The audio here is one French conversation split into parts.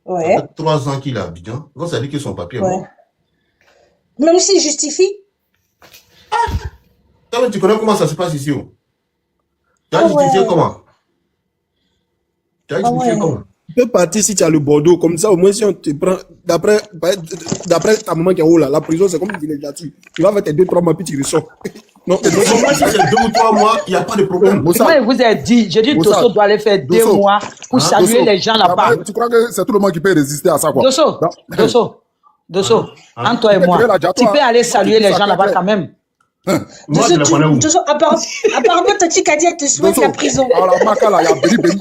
Ouais. Ça fait 3 ans qu'il est à Abidjan. Donc, ça dit que son papier est mort. Même s'il justifie. Toi, tu connais comment ça se passe ici? Tu as justifié comment? Tu as justifié comment? Tu peux partir si tu as le Bordeaux, comme ça au moins si on te prend, d'après ta maman qui est haut là, la prison c'est comme une villégiature. Tu vas faire tes 2-3 mois puis tu ressors. Non, si c'est 2 ou 3 mois, il n'y a pas de problème. Moi, je vous ai dit, j'ai dit Dosso doit aller faire 2 mois pour saluer les gens là-bas. Tu crois que c'est tout le monde qui peut résister à ça quoi? Dosso, entre toi et moi, tu peux aller saluer les gens là-bas quand même. Moi, je le connais où? Apparemment, Tati Kadi, elle te souhaite la prison. Alors, la Maka, là, il y a Beriberi.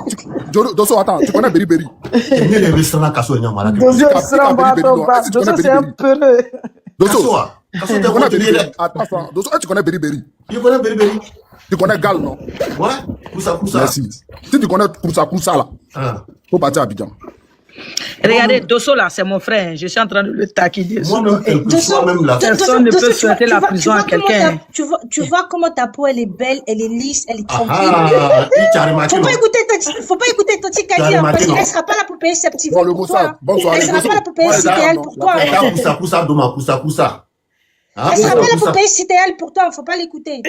Dosso, attends, tu connais Beriberi? C'est mieux les restaurants Kasso et Nyamara. Dosso, c'est un peureux. Dosso, tu connais Beriberi? Attends, Dosso, tu connais Beriberi? Tu connais Beriberi? Tu connais Gal, non? Ouais, Poussa. Merci. Si tu connais Poussa, là, faut partir à Abidjan. Regardez, Dosso là, c'est mon frère. Je suis en train de le taquiner. Moi-même, personne ne peut souhaiter la prison à quelqu'un. Tu vois comment ta peau, elle est belle, elle est lisse, elle est tranquille. Faut pas écouter Tati Kadi, parce qu'elle sera pas là pour payer ses petits verres pour toi. Elle sera pas là pour payer CTL pour toi. Poussa. Elle sera pas là pour payer CTL pour toi, faut pas l'écouter.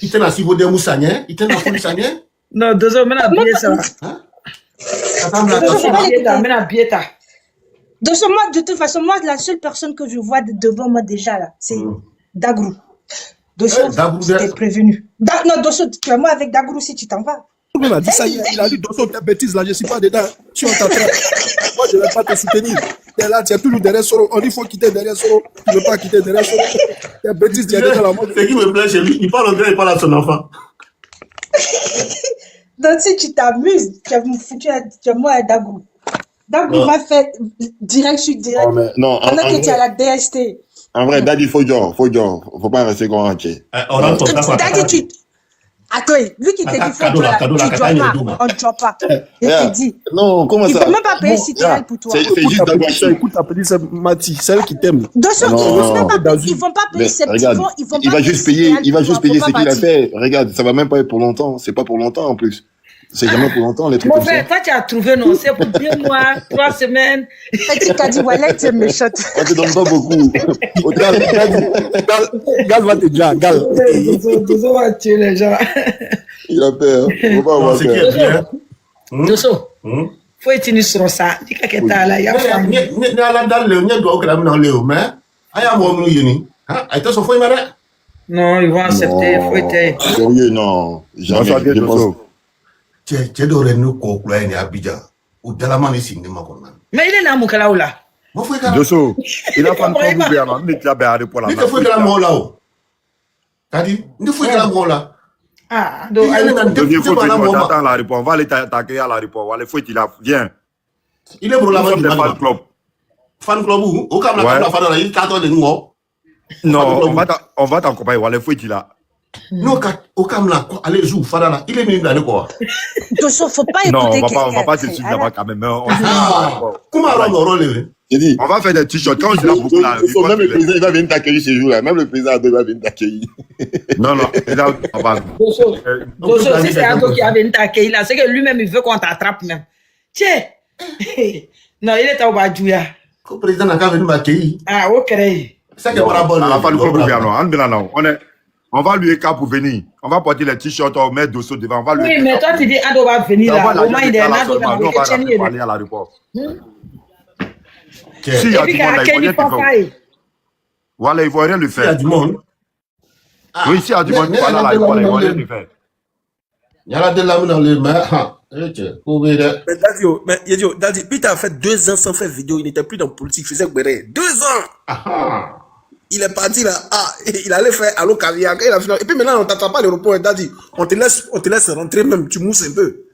Il t'en a si vous Moussagné, il t'en a Moussagné? Non, Dosso, maintenant, bien ça. De toute façon, moi, la seule personne que je vois devant moi déjà là, c'est Dagrou. Dosso, t'es prévenu. Non, Dosso, tu es moi avec Dagrou si tu t'en vas. Il a dit ça, il a dit Dosso, tes bêtises là, je ne suis pas dedans. Tu es en train. Moi, je ne vais pas te soutenir. Tu es là, tu es toujours derrière Soro. On dit qu'il faut quitter derrière Soro. Tu ne veux pas quitter derrière Soro. Tes bêtises, tu es déjà la mort. C'est qui me plaît chez lui. Il parle au gars, il parle à son enfant. Donc, si tu t'amuses, tu as foutu moi à Dagrou. Dagrou m'a fait direct sur direct. Non, pendant que tu es à la DST. En vrai, Daddy, faut pas rester comme un quai. Daddy, attends, lui qui te dit faut dire, tu ne dois pas, on ne doit pas. Il te dit. Non, comment ça? Il ne peut même pas payer CTL pour toi. C'est juste d'avoir écoute ta petite, c'est Mati, celle qui t'aime. Ils ne vont pas payer ses petits fonds, il va juste payer ce qu'il a fait. Regarde, ça va même pas être pour longtemps. C'est pas pour longtemps en plus. C'est jamais pour longtemps les trucs comme ça. Mon frère, toi tu as trouvé, non, c'est pour 2 mois, 3 semaines. Tu t'as dit, voilà, tu es méchante. On te donne pas beaucoup. Gal va te dire, Gal. Dosso va tuer les gens. Il a peur. Faut pas avoir peur. Dosso, faut être sur ça. Dis que tu as là, il y a femme. Non, ils vont accepter, faut être. Sérieux, non. Jamais. Tu devrais nous conclure à Abidjan. Mais il est là, mon cala ou là. Dosso, il a pas de problème. Il est là, il faut que la mort là-haut. T'as dit, il faut que la mort là. Ah, donc, attends l'aéroport. On va aller t'accueillir à l'aéroport. On va aller fouiller, viens. Il est pour la mort du fan club. Fan club où? Au Cameroun, la fan là, il t'attend de nous. Non, on va t'accompagner. On va aller fouiller là. Non, au Cameroun, allez jouer fan là. Il est venu dans quoi? Dosso, faut pas écouter. Non, on va pas se suivre là-bas quand même. Comment alors on va faire des t-shirts. Quand je l'ai beaucoup là. Même le président, il va venir t'accueillir ce jour-là. Même le président, il va venir t'accueillir. Non. Dosso, si c'est Ado qui va venir t'accueillir là, c'est que lui-même, il veut qu'on t'attrape même. Tiens. Non, il est à Obadjouya. Le président n'a qu'à venir m'accueillir. Ah, ok. C'est que voilà, bon. On va lui écarter pour venir. On va porter les t-shirts, on met Dosso devant. On va lui oui, mais toi, tu dis Ado va venir là. Au moins, il est là. On va aller à l'aéroport. Si il y a du monde là, il faut rien faire. Voilà, il ne faut rien lui faire. Il y a du monde. Oui, si il y a du monde, il faut rien lui faire. Il y a de l'âme dans les mains. Mais Daddy, Peter a fait 2 ans sans faire vidéo. Il n'était plus dans la politique, il faisait béret. 2 ans! Il est parti là, il allait faire Allo Caviar. Et puis maintenant, on t'attrape pas à l'aéroport. Daddy, on te laisse rentrer même, tu mousses un peu.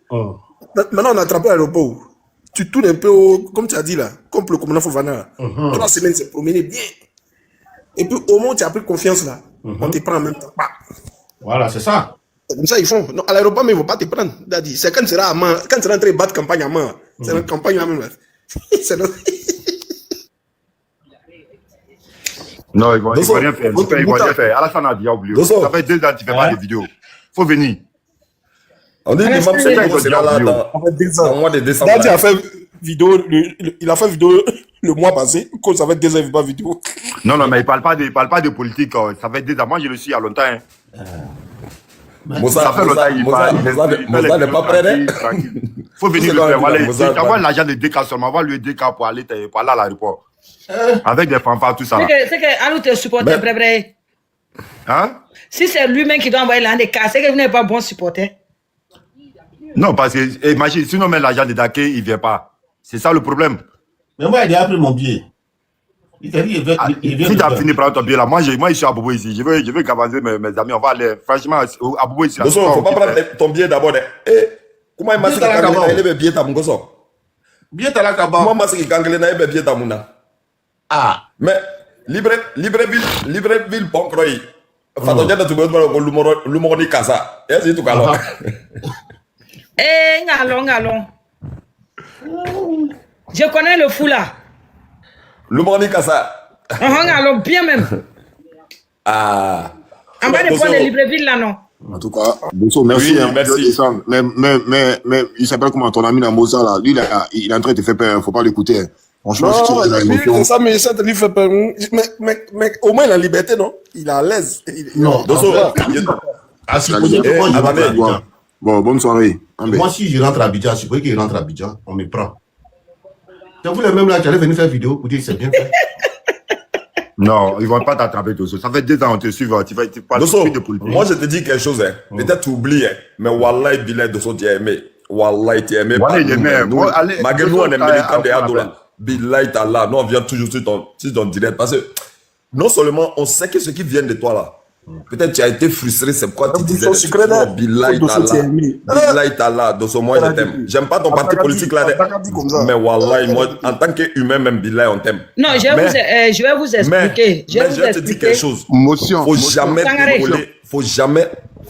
Maintenant, on attrape à l'aéroport. Tu tournes un peu, comme tu as dit là, comme le commandant Fofana. 3 semaines, c'est promené bien. Et puis au moment où tu as pris confiance là, on te prend en même temps. Voilà, c'est ça. Comme ça, ils font. Non, à l'aéroport, mais ils ne vont pas te prendre. Daddy, c'est quand tu seras à main, quand tu seras en train de battre campagne à main. C'est la campagne là même. Non, ils vont rien faire. Ils vont rien faire. Alassane a dit, oublié. Ça fait 2 ans que tu ne fais pas de vidéos. Il faut venir. On dit que l'imam c'est là dans le mois de décembre. Daddy a fait vidéo, il a fait vidéo le mois passé, quand ça fait 2 ans, il ne fait pas vidéo. Non, mais il parle pas de politique. Ça fait 2 ans. Moi, je le suis il y a longtemps. Hein. Ça fait longtemps, il n'est pas prêt. Il faut venir le faire. Voilà, tu envoies l'agent de DK seulement, envoie le DK pour aller à l'aéroport. Avec des fanfares, tout ça. C'est que Alou te supporte, vrai. Hein? Si c'est lui-même qui doit envoyer l'un des cas, c'est que vous n'êtes pas bon supporter. Non, parce que, imagine, sinon même l'agent de Daké, il ne vient pas. C'est ça le problème. Mais moi, il a pris mon billet. Il t'a dit, il vient. Si tu as fini de prendre ton billet là, moi je suis à Bobo ici. Je veux qu'avancer mes amis. On va aller, franchement, à Bobo ici. Il ne faut pas prendre ton billet d'abord. Comment il m'a dit qu'il y billet à mon gosse? Billet à la cabane. Comment il m'a dit qu'il y a billet à mon gosse? Ah, mais Libreville, bon croyez. Fatodia de tout l'humoroni casa. Et c'est tout calme. Allons. Je connais le fou là. L'humoroni casa. Allons, bien même. Ah. En bas de point de Libreville là, non. En tout cas, Dosso, merci. Oui, merci. Mais il s'appelle comment ton ami Namosa là. Lui, il est en train de te faire peur. Il ne faut pas l'écouter. Franchement, c'est ça, mais ça te lui fait peur. Mais au moins, il a la liberté, non? Il est à l'aise. Non, Dosso, bon, bonne soirée. Moi, si je rentre à Abidjan, je suppose qu'il rentre à Abidjan, on me prend. C'est vous les mêmes là, tu allais venir faire vidéo pour dire que c'est bien fait. Non, ils ne vont pas t'attraper, Dosso. Ça fait 2 ans qu'on te suit, tu parles plus de politique. Moi, je te dis quelque chose, peut-être tu oublies, mais Wallah, Bilal Dosso, tu as aimé. Wallah, tu as aimé. Wallah, il aimait. Malgré nous, on est militants de Adoula. Bilal, t'Allah, nous, on vient toujours sur ton direct. Parce que non seulement on sait que ce qui vient de toi là, peut-être tu as été frustré, c'est pourquoi tu disais Bilal, t'Allah, Dosso, moi, je t'aime. J'aime pas ton parti politique là, mais Wallah, moi, en tant qu'humain, même Bilal, on t'aime. Non, je vais vous expliquer. Je vais te dire quelque chose.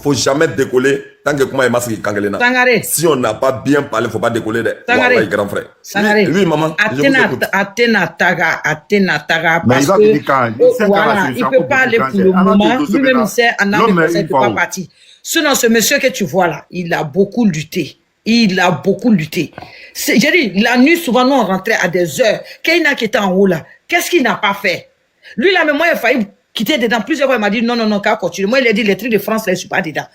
Faut jamais décoller tant que comment est masqué Kangelena. Si on n'a pas bien parlé, faut pas décoller de Wallah, grand frère. Oui, maman. Athéna Taga. Mais il va venir quand? Voilà, il peut pas aller pour le moment. Lui-même, c'est un homme de ne peut pas partir. Sinon, ce monsieur que tu vois là, il a beaucoup lutté. J'ai dit, la nuit, souvent, nous, on rentrait à des heures. Kaina qui était en haut là, qu'est-ce qu'il n'a pas fait? Lui, là, mais moi, il a failli quitter dedans. Plusieurs fois, il m'a dit, non, qu'à continuer. Moi, il a dit, les trucs de France, là, je ne suis pas dedans.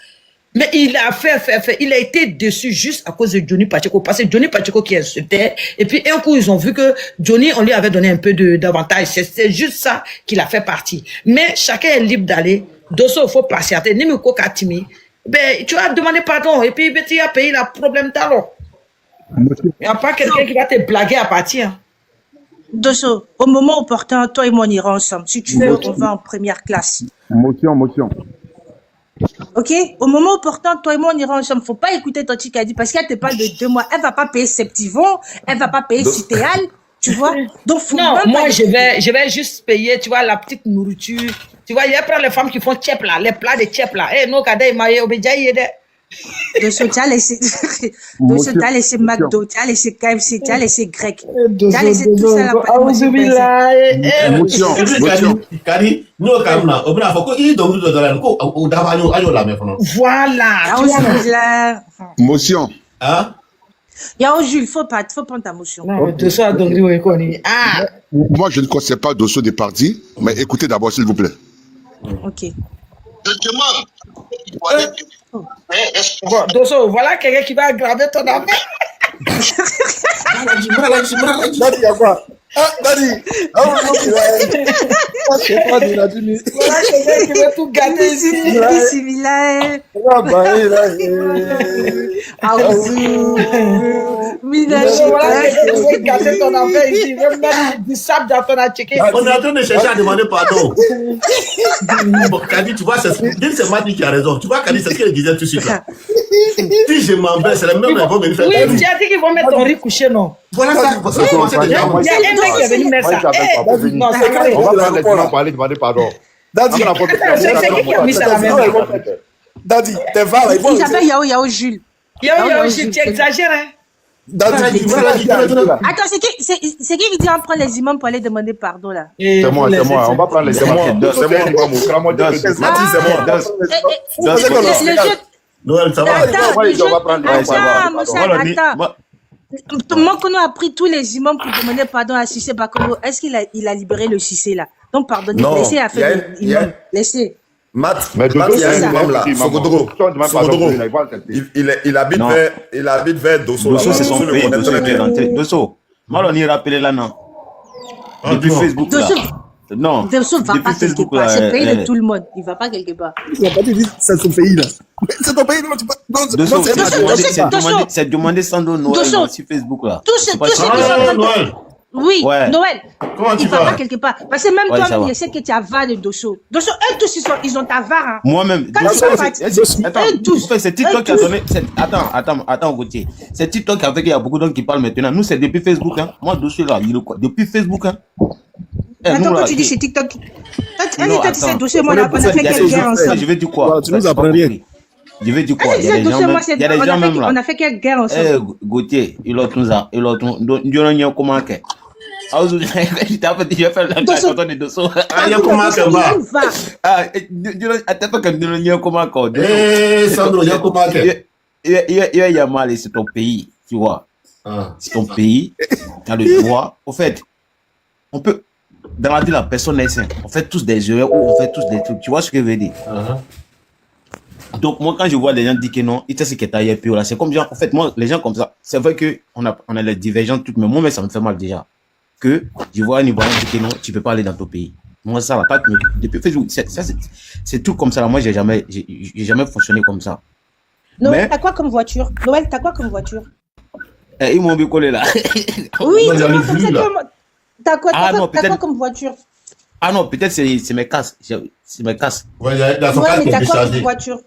Mais il a fait. Il a été dessus juste à cause de Johnny Pacheco. Parce que Johnny Pacheco qui insultait. Et puis, un coup, ils ont vu que Johnny, on lui avait donné un peu d'avantage. C'est juste ça qu'il a fait partie. Mais chacun est libre d'aller. Dosso, il faut patienter. Nimiko Katimi. Ben, tu as demandé pardon. Et puis, tu as payé le problème d'alors. Il n'y a pas quelqu'un qui va te blaguer à partir. Dosso, au moment opportun, toi et moi, on ira ensemble. Si tu veux, on va en première classe. Motion. Ok? Au moment opportun, toi et moi, on ira ensemble. Faut pas écouter ton chic a dit parce qu'elle te parle de 2 mois. Elle va pas payer Septivon, elle va pas payer Citéal, tu vois? Donc, faut non, moi, je vais juste payer, tu vois, la petite nourriture. Tu vois, il y a plein de femmes qui font tchèp là, les plats de tchèp là. Eh, non, kada, il m'a obéi, Dosso, tu as laissé McDo, tu as laissé KFC, tu as laissé Grec. Tu as laissé tout ça là. Motion. Kari, nous, Karuna, au bout faut qu'il donne de la co, au Davano, à la même. Voilà. Motion. Hein? Yao Jules, faut prendre ta motion. Dosso a donc dit, ah. Moi, je ne conseille pas Dosso des partis, mais écoutez d'abord, s'il vous plaît. Ok. Je demande. Bon, Dosso, voilà quelqu'un qui va aggraver ton affaire. Dadi, il y a quoi? Ah, Dadi! Voilà quelqu'un qui veut tout gâter ici. Similaire. Voilà quelqu'un qui veut gâter ton affaire ici. Il veut mettre du sable dans ton attiqué. On est en train de chercher à demander pardon. Bon, Kadi, tu vois, c'est Mati qui a raison. Tu vois, Kadi, c'est ce qu'elle disait tout de suite là. Si je m'en vais, c'est la même ils vont venir faire. Oui, tu as dit qu'ils vont mettre ton riz couché, non? Voilà ça. Il y a un mec qui est venu mettre ça. Non, c'est vrai. On va prendre les gens pour aller demander pardon. Dadi, c'est qui a mis ça la même? Dadi, t'es va là. Il s'appelle Yao Jules. Yao Jules, tu exagères, hein? Dadi, attends, c'est qui dit on prend les imams pour aller demander pardon là? C'est moi. On va prendre les imams. C'est moi. Noël, ça va. Attends, Mokono a pris tous les imams pour demander pardon à Cissé Bakolo. Est-ce qu'il a libéré le Cissé là? Donc pardonnez, laissez à faire l'imam. Laissez. Matt, il y a un imam là, Sogodoro. Il habite vers Dosso. Dosso, c'est son pays. Dosso, mal on y rappelé là, non? Depuis Facebook là. Non. Dosso va pas quelque part. C'est le pays de tout le monde. Il va pas quelque part. Il va pas te dire c'est son pays là. C'est ton pays, non, tu pas. C'est demandé sans Noël sur Facebook là. Tout ce oui, ouais. Noël. Comment il va pas quelque part. Parce que même toi, je sais que tu as VAR de Dosso. Dosso, eux tous, ils ont ta VAR. Hein. Moi-même. C'est TikTok qui a donné. Attends, Gauthier. C'est TikTok avec il y a beaucoup d'hommes qui parlent maintenant. Nous, c'est depuis Facebook. Hein. Moi, Dosso là, il est quoi? Depuis Facebook. Hein. Attends, quand tu dis c'est TikTok. Toi, tu sais, Dosso, moi, on a fait quelle guerre ensemble? Je vais dire quoi? Tu nous apprends rien. Je vais dire quoi? Il y a des gens même là. On a fait quelle guerre ensemble? Gauthier, il a tout ça. Il a tout. Il a rien comment que. Je vais faire la photo de Dosso. Ah, il y a comment que va? Ah, attends pas que il y a comment que. Sandro, il y a comment que. Il y a mal, c'est ton pays, tu vois. C'est ton pays. Tu as le droit. Au fait, on peut. Dans la vie, la personne est saine. On fait tous des erreurs ou on fait tous des trucs. Tu vois ce que je veux dire? Donc, moi, quand je vois les gens dire que non, il sait ce que t'as hier, là, c'est comme genre, en fait, moi, les gens comme ça, c'est vrai que on a les divergences, tout, mais moi, mais ça me fait mal déjà. Que je vois un Ivoirien dire que non, tu peux pas aller dans ton pays. Moi, ça, là, depuis Facebook, c'est tout comme ça, là. Moi, j'ai jamais fonctionné comme ça. Noël, t'as quoi comme voiture? Noël, t'as quoi comme voiture? Ils m'ont bricolé, là. Oui, t'as quoi comme voiture? Ah non, peut-être c'est mes casses. C'est mes casses. Ouais, mais t'as quoi comme voiture?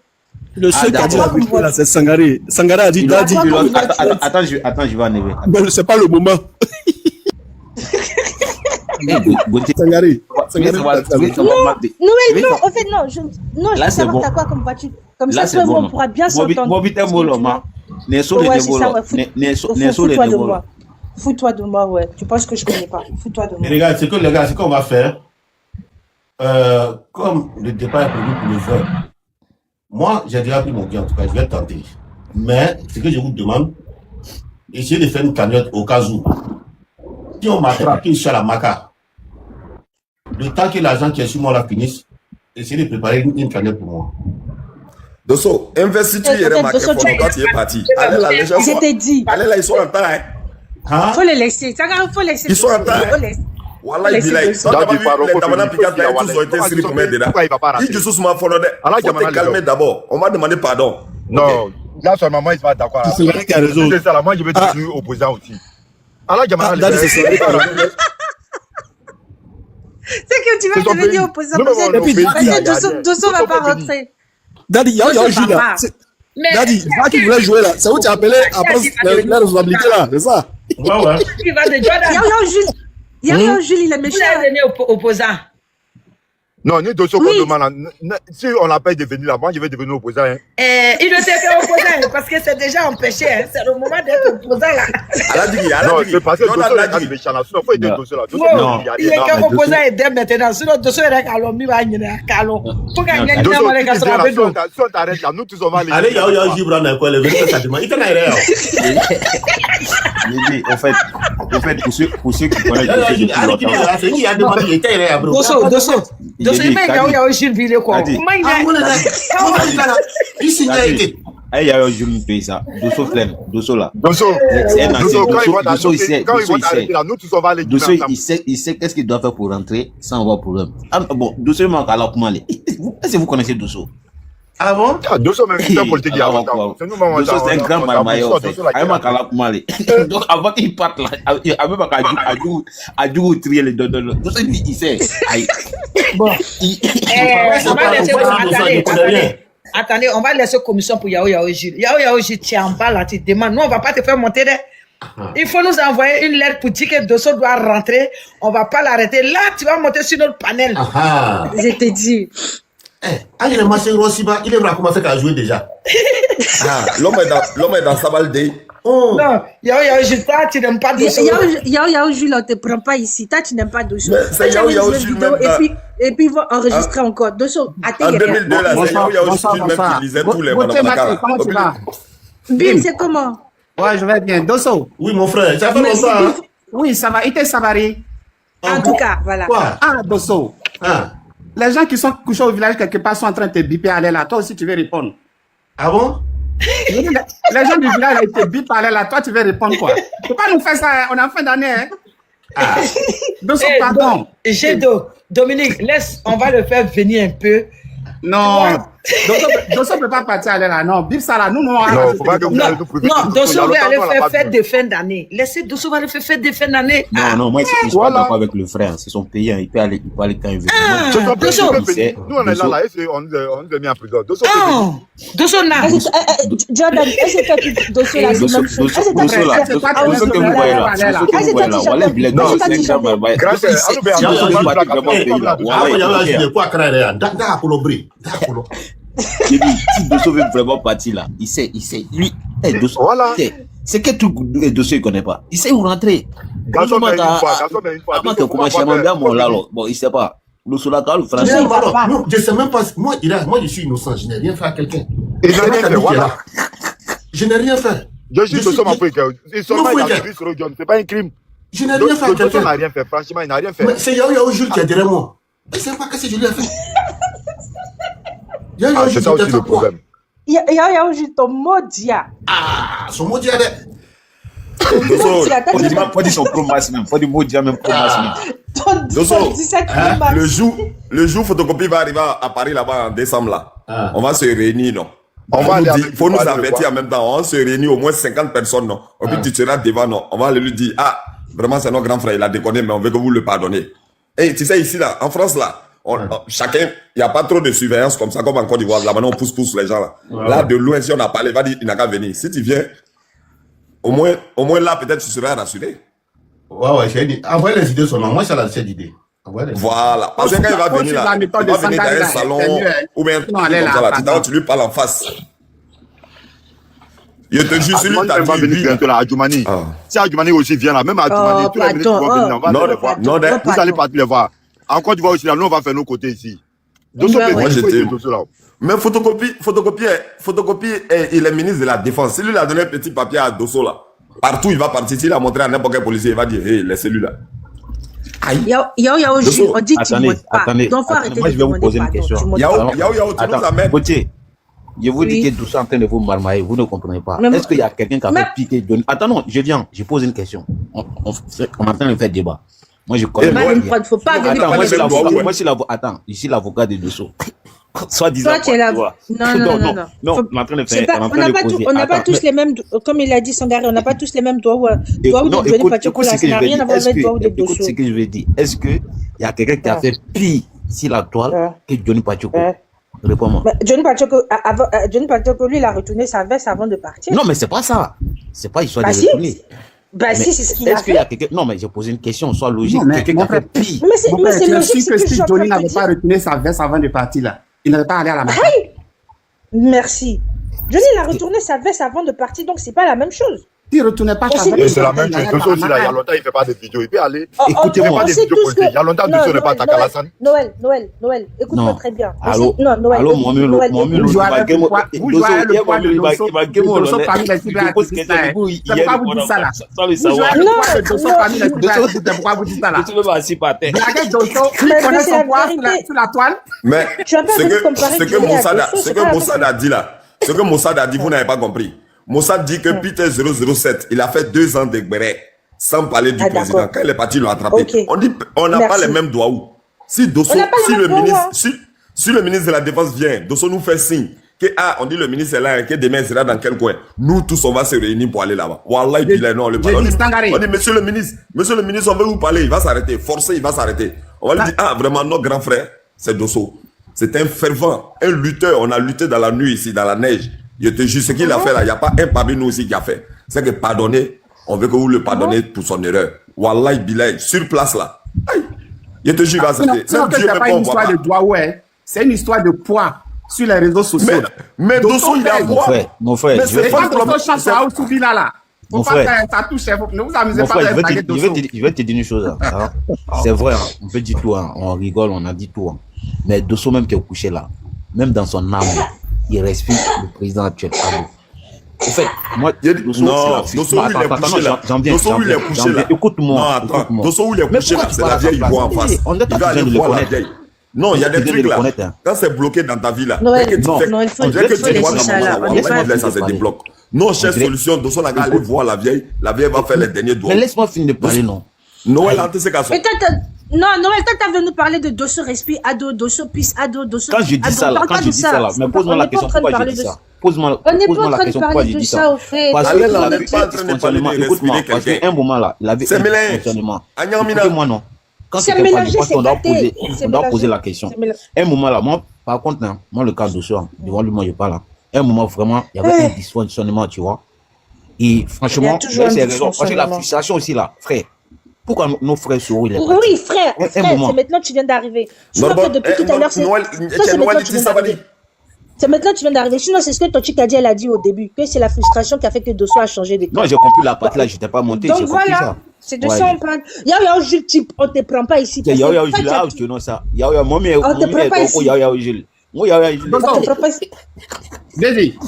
Le seul qui a dit la vérité là, c'est Sangaré. Sangaré a dit, attends, je vais enlever. Mais c'est pas le moment. Sangaré. Noël, non, en fait, non. Je veux savoir t'as quoi comme voiture. Comme ça, toi, on pourra bien s'entendre. Fous-toi de moi, ouais. Tu penses que je connais pas. Fous-toi de moi. Mais regarde, c'est qu'on va faire. Comme le départ est prévu pour le 20, moi, j'ai déjà pris mon gain, en tout cas, je vais tenter. Mais, ce que je vous demande, essayez de faire une cagnotte au cas où. Si on m'attrape, qu'il soit à la maca, le temps que l'argent qui est sur moi là finisse, essayez de préparer une cagnotte pour moi. Dosso, investiture, il y a marqué pendant quand tu es parti. Allez là, les gens sont. Je t'ai dit. Allez là, ils sont en temps, hein. Faut les laisser. Faut laisser. Ils sont en temps. Voilà, il dit là, quand tu as vu les tabanas piquants, tous ont été inscrits pour mettre dedans. Il dit sous ma follow. Faut te calmer d'abord. On va demander pardon. Non, là seulement moi, il va d'accord. C'est vrai qu'il a raison. C'est ça, là, moi, je vais devenir opposant aussi. Alors, c'est que tu vas devenir opposant. Et puis, Dosso va pas rentrer. Daddy, il y a un jeu là. Daddy, toi qui voulais jouer là, c'est où tu as appelé après la responsabilité là, c'est ça? Ouais. Il y a un Jules, il est méchant. Vous allez devenir opposant. Non, nous, Dosso, qu'on demande, si on n'a pas devenu là, moi, je vais devenir opposant. Hein. Il ne s'est fait opposant parce que c'est déjà empêché. Hein. C'est le moment d'être opposant là. Non, c'est parce que Dosso est méchant là. Sinon, il faut aider Dosso là. Il est qu'un opposant et d'aide maintenant. Sinon, Dosso est calme. Il va y aller calme. Pour gagner un gain, on va si on t'arrête là, nous tous on va aller. Allez, il y a un Gibran dans quoi, le vérité, ça demande. Il t'en a rien. En fait, pour ceux qui connaissent Dosso, il y a un Jules Ville quoi. Il y a un Jules Ville ça. Dosso flemme. Dosso là. Dosso, quand il va t'arrêter là, nous tous on va aller. Dosso, il sait qu'est-ce qu'il doit faire pour rentrer sans avoir problème. Bon, Dosso il manque à la pour aller. Est-ce que vous connaissez Dosso? Ah bon? Dosso même c'est un politique qui a Dosso c'est un grand marmailleur en fait. Il manque à la pour aller. Donc avant qu'il parte là, à du trier les deux. Dosso il sait. Bon. Attendez, on va laisser commission pour Yao Jules. Yao Jules, tu es en bas là, tu demandes. Nous, on ne va pas te faire monter. Il faut nous envoyer une lettre pour dire que Dosso doit rentrer. On ne va pas l'arrêter. Là, tu vas monter sur notre panel. Je te dis. Il est commencé à jouer déjà. L'homme est dans sa balde. Non, Yao Jules, toi, tu n'aimes pas Dosso. Yao Jules, on ne te prend pas ici. Toi, tu n'aimes pas Dosso. C'est Yao Jules même. Et puis, ils vont enregistrer encore. Dosso, en 2002, là, c'est Yao Jules même qui lisait tous les Madame Makara. Bill, c'est comment? Ouais, je vais bien. Dosso. Oui, mon frère, ça fait longtemps. Hein? Oui, ça va. Il était Savary. En tout cas, voilà. Quoi? Ah, Dosso. Ah. Les gens qui sont couchés au village quelque part sont en train de te biper aller là. Toi aussi, tu veux répondre. Ah bon? Les gens du village ils te bipent aller là. Toi, tu veux répondre quoi? Tu peux pas nous faire ça. On est en fin d'année. Hein? Ah. Dosso, pardon. Dominique, laisse, on va le faire venir un peu. Non, Dosso ne peut pas partir aller là. Non, bip ça là. Nous, non, faut pas que vous allez nous priver. Non, Dosso va aller faire fête de fin d'année. Laissez Dosso va aller faire fête de fin d'année. Non, moi, je suis pas d'accord avec le frère. C'est son pays. Il peut aller quand il veut. Dosso. Nous, on est là. On nous a mis en prison. Dosso, là. Jordan, est-ce que Dosso là, c'est même chose? Dosso que vous voyez là. Si Dosso veut vraiment partir là, il sait, lui, voilà. C'est que tout Dosso il connaît pas. Il sait où rentrer. Garçon, mais une fois. Avant que commence à m'enlever mon là, bon, il sait pas. Dosso là, quand le français. Non, je sais même pas. Moi, je suis innocent. Je n'ai rien fait à quelqu'un. Et je n'ai rien fait, voilà. Je n'ai rien fait. Je suis Dosso Mafoué. C'est pas un crime. Je n'ai rien fait à quelqu'un. Dosso n'a rien fait. Franchement, il n'a rien fait. Mais c'est Yao Jules qui a derrière moi. Et c'est pas qu'est-ce que je lui ai fait. C'est ça aussi le problème. Yao Jules, ton maudit. Ah, son maudit. Pas dit son pro-mass même. Pas du mot même pro-mass même. Dosso, le jour photocopie va arriver à Paris là-bas en décembre là. On va se réunir, non? Il faut nous avertir en même temps. On se réunit au moins 50 personnes, non? Et puis tu seras devant, non? On va lui dire, ah, vraiment c'est notre grand frère, il a déconné, mais on veut que vous le pardonnez. Et tu sais, ici là, en France là, chacun, il n'y a pas trop de surveillance comme ça, comme en Côte d'Ivoire. Là maintenant, on pousse les gens là. Là, de loin, si on a parlé, il va dire, il n'a qu'à venir. Si tu viens, au moins là, peut-être tu seras rassuré. Ouais, j'ai dit, envoyez les idées seulement. Moi, j'ai la cette idée. Voilà. Parce que quand il va venir là, il va venir dans un salon ou bien tu lui parles en face. Je te jure, celui qui t'a dit venir bientôt là, Adjoumani. Si Adjoumani aussi vient là, même Adjoumani, tous les ministres vont venir, on va les voir. Vous allez partir les voir. Encore tu vois aussi là, nous on va faire nos côtés ici. Mais photocopie, il est ministre de la Défense. Si lui a donné un petit papier à Dosso là, partout il va partir, s'il a montré à n'importe quel policier, il va dire, hey, laissez-lui là. Yao Jules, on dit tu ne montes pas. Donc faut arrêter moi je vais vous poser une question. Yao, tu nous amènes. Je vous dis que Dosso est en train de vous marmailler, vous ne comprenez pas. Est-ce qu'il y a quelqu'un qui a fait piquer Johnny? Attends, non, je pose une question. On est en train de faire débat. Moi, je connais. Il ne faut pas venir. Attends, je suis l'avocat de Dosso. Soit disant. Toi, tu es là. Non, on est en train de faire. On n'a pas tous les mêmes, comme il a dit Sangaré, on n'a pas tous les mêmes doigts de Johnny Pacheco. Ça n'a rien à voir avec doigts de Dosso. Écoute ce que je veux dire. Est-ce qu'il y a quelqu'un qui a fait pire sur la toile que Johnny Pacheco? Réponds-moi. Johnny Pacheco, lui, il a retourné sa veste avant de partir. Non, mais c'est pas ça. C'est pas histoire de retourner. Si, c'est ce qu'il a fait. Non, mais j'ai posé une question, soit logique. Quelqu'un qui a fait pire. Mais c'est logique. Que si Johnny n'avait pas retourné sa veste avant de partir là, il n'avait pas allé à la maison. Merci. Johnny, il a retourné sa veste avant de partir, donc c'est pas la même chose. Il ne retournait pas sa veste. C'est la même chose. Dosso aussi là, il y a longtemps, il ne fait pas de vidéos. Il peut aller. Écoutez-moi. Il y a longtemps, Dosso n'est pas attaqué à la scène. Noël, écoute-moi très bien. Allô, Noël. Vous jouez avec le poids de Dosso parmi les cyberartistes. Pourquoi vous dites ça là? Vous jouez avec le poids de Dosso parmi les cyberartistes. Pourquoi vous dites ça là? Tu veux m'assis par terre. Blaguez Dosso, il connaît son poids sur la toile. Mais ce que Mossad a dit là, ce que Mossad a dit, vous n'avez pas compris. Mossad dit que Peter 007, il a fait 2 ans de Gberet sans parler du président. Quand il est parti, il l'a attrapé. On dit, on n'a pas les mêmes doigts où. Si le ministre de la Défense vient, Dosso nous fait signe que, on dit le ministre est là, que demain il sera dans quel coin. Nous tous, on va se réunir pour aller là-bas. Wallah, il est non, on le parle. On dit, monsieur le ministre, on veut vous parler, il va s'arrêter. Forcé, il va s'arrêter. On va lui dire, vraiment, notre grand frère, c'est Dosso. C'est un fervent, un lutteur. On a lutté dans la nuit ici, dans la neige. Je te jure, ce qu'il a fait là, il n'y a pas un parmi nous aussi qui a fait. C'est que pardonner, on veut que vous le pardonnez pour son erreur. Wallah, Bilay, sur place là. Aïe. Je te jure, c'est pas une histoire de doigt, ouais. C'est une histoire de poids sur les réseaux sociaux. Mais Dosso, il a poids. Mon frère, mais c'est pas Dosso chante à Ousoubila là. Mon frère, ça touche, ne vous amusez pas avec la Dosso. Je vais te dire une chose. C'est vrai, on peut dire tout, on rigole, on a dit tout. Mais Dosso même qui est couché là, même dans son âme, il respecte le président actuel. En fait, moi, non, Dosso, où il est couché là. Dosso, où il est couché là. Écoute-moi. Non, attends. Dosso, où il est couché là. C'est la vieille, il voit en face. Il va aller voir la vieille. Non, il y a des trucs là. Quand c'est bloqué dans ta vie là, dès que tu fais, on dirait que tu vois ça se débloque. Non, chère solution, Dosso n'a qu'à aller voir la vieille va faire les derniers doigts. Mais laisse-moi finir de parler, non. Noël, c'est qu'à ça. Non, Noël, quand t'as venu parler de Dosso respire ado, Dosso pisse ado, Dosso. Quand je dis ça là, mais pose-moi la question pourquoi je dis ça. Pose-moi la question pourquoi je dis ça. Parce qu'il avait pas de fonctionnement. Écoute-moi, parce qu'à un moment là, il avait un fonctionnement. Écoutez-moi non. Quand c'est mélangé, on doit poser la question. Un moment là, moi, par contre, moi le cas de Dosso, devant lui, moi je parle. Un moment vraiment, il y avait un dysfonctionnement, tu vois. Et franchement, c'est raison. Parce que la frustration aussi là, frère. Pourquoi nos frères sont ils oui, frère, c'est maintenant que tu viens d'arriver. Sinon, depuis tout à l'heure, c'est maintenant que tu viens d'arriver. Sinon, c'est ce que Tochik a dit, elle a dit au début, que c'est la frustration qui a fait que Dosso a changé de camp. Non, j'ai compris la partie là, je n'étais pas monté. Donc voilà, c'est de ça on parle. Yaya Jules, on ne te prend pas ici. Yaya Jules, là, tu non ça. Yaya, moi, mais on ne te prend pas ici. Yaya Jules. Moi, Yaya Jules. On ne te prend pas ici. Dédi.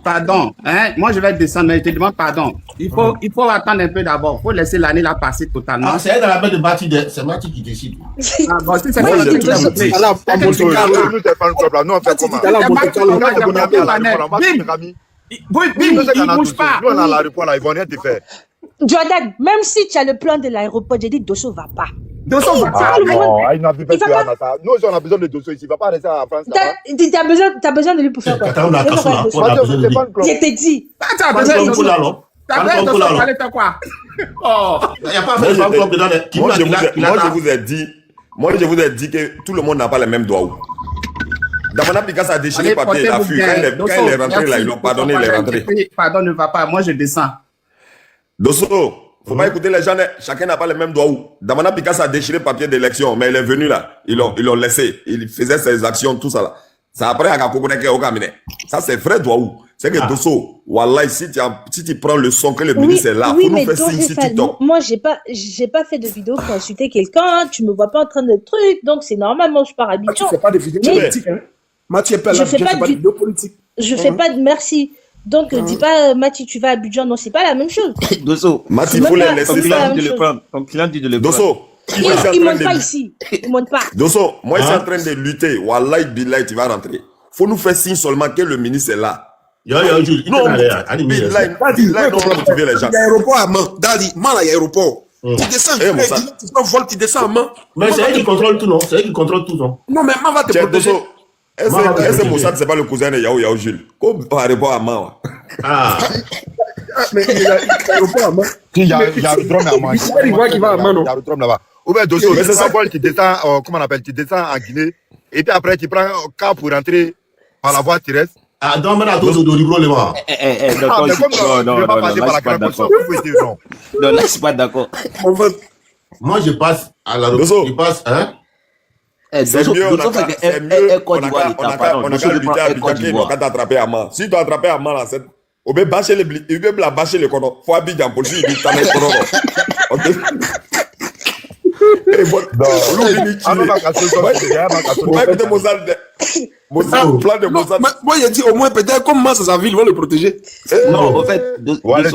Pardon, hein? Moi je vais descendre, mais je te demande pardon. Il faut attendre un peu d'abord. Il faut laisser l'année là passer totalement. Ah, c'est dans la main de Mati, c'est Mati qui décide. Ah, bon, si c'est pas Mati qui décide. Il bouge pas. Nous on a l'aéroport là, ils vont rien te faire. Jordan, même si tu as le plan de l'aéroport, j'ai dit Dosso va pas. Dosso va pas. Non, il n'a plus fait ça. Nous on a besoin de Dosso ici. Il va pas rester en France. T'as besoin de lui pour faire quoi? Je t'ai dit. T'as besoin de Dosso. T'as besoin de Dosso pour aller faire quoi? Oh. Il n'y a pas de moi je vous ai dit que tout le monde n'a pas les mêmes doigts. Damana Picasso a déchiré le papier, il a fui. Quand il est rentré là, ils l'ont pardonné, il est rentré. Pardon ne va pas, moi je descends. Dosso, faut pas écouter les gens, chacun n'a pas les mêmes doigts. Damana Picasso a déchiré le papier d'élection, mais il est venu là, ils l'ont laissé, il faisait ses actions, tout ça là. Ça après, ça c'est vrai doigt. C'est que Dosso, wallah, si tu prends le son que le ministre est là, oui, faut nous faire signe sur TikTok. Moi, j'ai pas fait de vidéo pour insulter quelqu'un, tu me vois pas en train de truc, donc c'est normal, moi je pars à Abidjan. Tu fais pas de vidéo politique, hein? Mathieu Pella, je fais pas de vidéo politique. Je fais pas de merci. Donc, dis pas, Mati, tu vas à Abidjan. Non, c'est pas la même chose. Dosso, Mati, il faut les laisser ça. Ton client dit de le prendre. Dosso, il monte pas ici. Il monte pas. Dosso, moi, je suis en train de lutter. Wallahi, billahi, tu vas rentrer. Faut nous faire signe seulement que le ministre est là. Non, billahi, non, motiver les gens. Il y a aéroport à main. Dadi, man, il y a aéroport. Tu descends, tu voles, tu descends à main. Mais c'est elle qui contrôle tout, non? C'est elle qui contrôle tout, non? Non, mais man va te protéger. Est-ce que Moussad, c'est pas le cousin de Yahoo Jules? Comme aéroport à main. Ah. Mais il y a aéroport à main. Il y a le drone à main. Il voit qu'il va à main, non? Il y a le drone là-bas. Ou bien, Dosso, tu descends, comment on appelle, tu descends en Guinée, et puis après, tu prends un cas pour rentrer par la voie terrestre. Ah, donc maintenant, Dosso, de Libro, le voir. Non, là, je suis pas d'accord. Moi, je passe à la route. Je passe, hein? C'est mieux, on a qu'à lutter à Abidjan qu'il n'a qu'à t'attraper à main. Si tu as attrapé à main, là, on peut bâcher le cordon. Faut Abidjan pour lui, il t'en est cordon. Ok? Plan de Mozart. Moi, j'ai dit au moins, peut-être, comme Massa, sa ville, ils vont le protéger. Non, en fait, Wallah,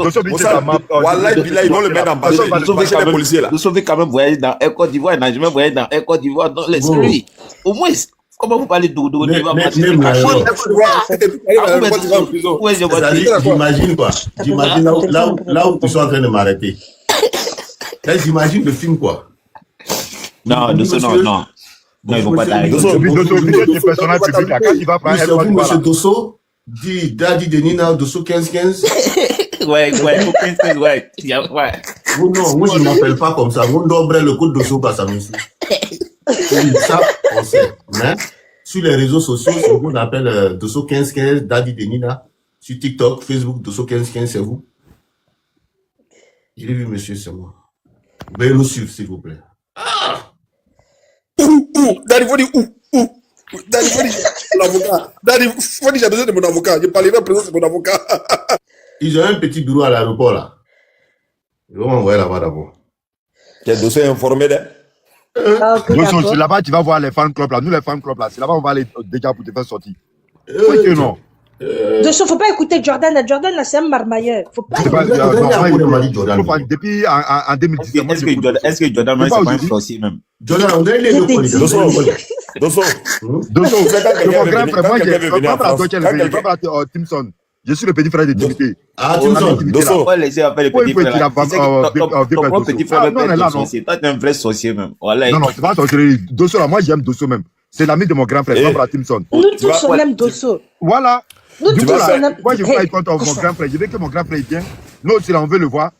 ils vont le mettre en bâche. Les policiers là. Nous sauver quand même voyager dans Air Côte d'Ivoire, n'a jamais voyagé dans Air Côte d'Ivoire dans l'esprit. Au moins, comment vous parlez d'Odo? J'imagine quoi? J'imagine là où ils sont en train de m'arrêter. J'imagine le film quoi? Non, non, ils vont pas t'arrêter. Monsieur Dosso, dit Daddy de Nina, Dosso 1515. Ouais. Non, moi je ne m'appelle pas comme ça. Mon nombre le code Dosso pas ça, monsieur. Ça, on sait. Mais sur les réseaux sociaux, on appelle Dosso 1515, Daddy de Nina. Sur TikTok, Facebook, Dosso 1515, c'est vous. J'ai vu, monsieur, c'est moi. Veuillez nous suivre, s'il vous plaît. Daddy, faut dire où? Daddy, faut dire l'avocat. Daddy, faut dire j'ai besoin de mon avocat. Je parlerai en présence de mon avocat. Ils ont un petit bureau à l'aéroport là. Ils vont m'envoyer là-bas d'abord. Quel dossier informé d'elle? C'est là-bas tu vas voir les fan clubs là. Nous les fan clubs là, c'est là-bas on va aller déjà pour te faire sortir. Oui que non. Dosso, faut pas écouter Jordan. Jordan, là, c'est un marmailleur. Faut pas. Depuis en 2017. Est-ce que Jordan, c'est pas un sorcier même? Jordan, on est les deux. Dosso, mon grand frère, moi, j'ai Timson. Je suis le petit frère de Timothy. Ah, Timson. Dosso. Pas laisser appeler le petit frère. Ton petit frère peut être un sorcier. Toi, t'es un vrai sorcier même. Non, c'est pas un sorcier. Dosso, là, moi, j'aime Dosso même. C'est l'ami de mon grand frère, frère Timson. Nous tous, on aime Dosso. Voilà. Nous tous, on aime. Moi, je veux contre mon grand frère. Je veux que mon grand frère vienne. Nous aussi, là, on veut le voir.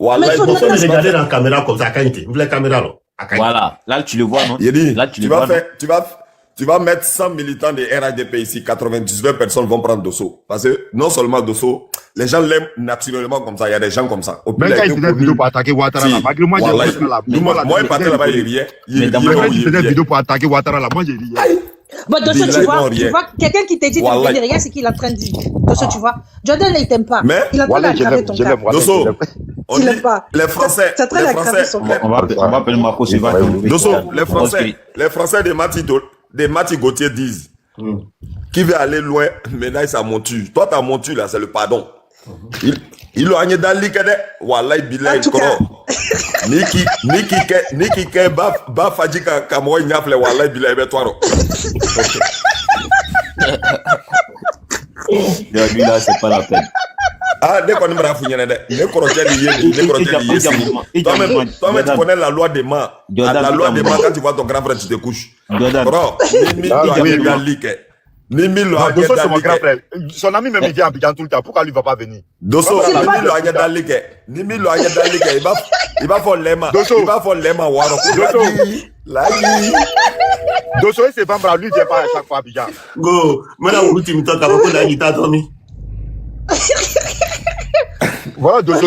Voilà, il faut regarder dans la caméra comme ça, vous voulez la caméra, là. Voilà, là, tu le vois, non? Là, tu vas mettre 100 militants de RHDP ici, 99 personnes vont prendre Dosso. Parce que non seulement Dosso, les gens l'aiment naturellement comme ça, il y a des gens comme ça. Même quand il faisait des vidéos pour attaquer Ouattara là, malgré moi, moi, il partait là-bas, il riait. Mais quand il faisait des vidéos pour attaquer Ouattara là, moi, j'ai riais. Bon, Dosso, tu vois, quelqu'un qui t'a dit de venir, regarde ce qu'il est en train de dire. Dosso, tu vois, Jordan, là, il t'aime pas. Il est en train d'aggraver ton cas. Dosso, on dit, les Français, on va appeler Marco Silva. Dosso, les Français des Mati Gauthier disent qui veut aller loin, ménage sa monture. Toi, ta monture, là, c'est le pardon. Il a gagné dans l'Ikede. Wallahi, Bilay, Koro. Niki ke ba fajika kamoi nyafle wallahi Bilay betwaro. Lui là, c'est pas la peine. Ah, dès qu'on me fouillé, toi-même, tu connais la loi des mains. La loi des mains, quand tu vois ton grand frère, tu te couches. Bro, Dosso, c'est mon grand frère. Son ami même, il vient à Abidjan tout le temps. Pourquoi lui va pas venir? Dosso, il va faire l'ema. Il va faire l'ema. Dosso, c'est pas vrai. Lui, il vient pas à chaque fois à Abidjan. Go, maintenant, vous dites, t'as beaucoup de guitare, Tommy. Voilà, Dosso,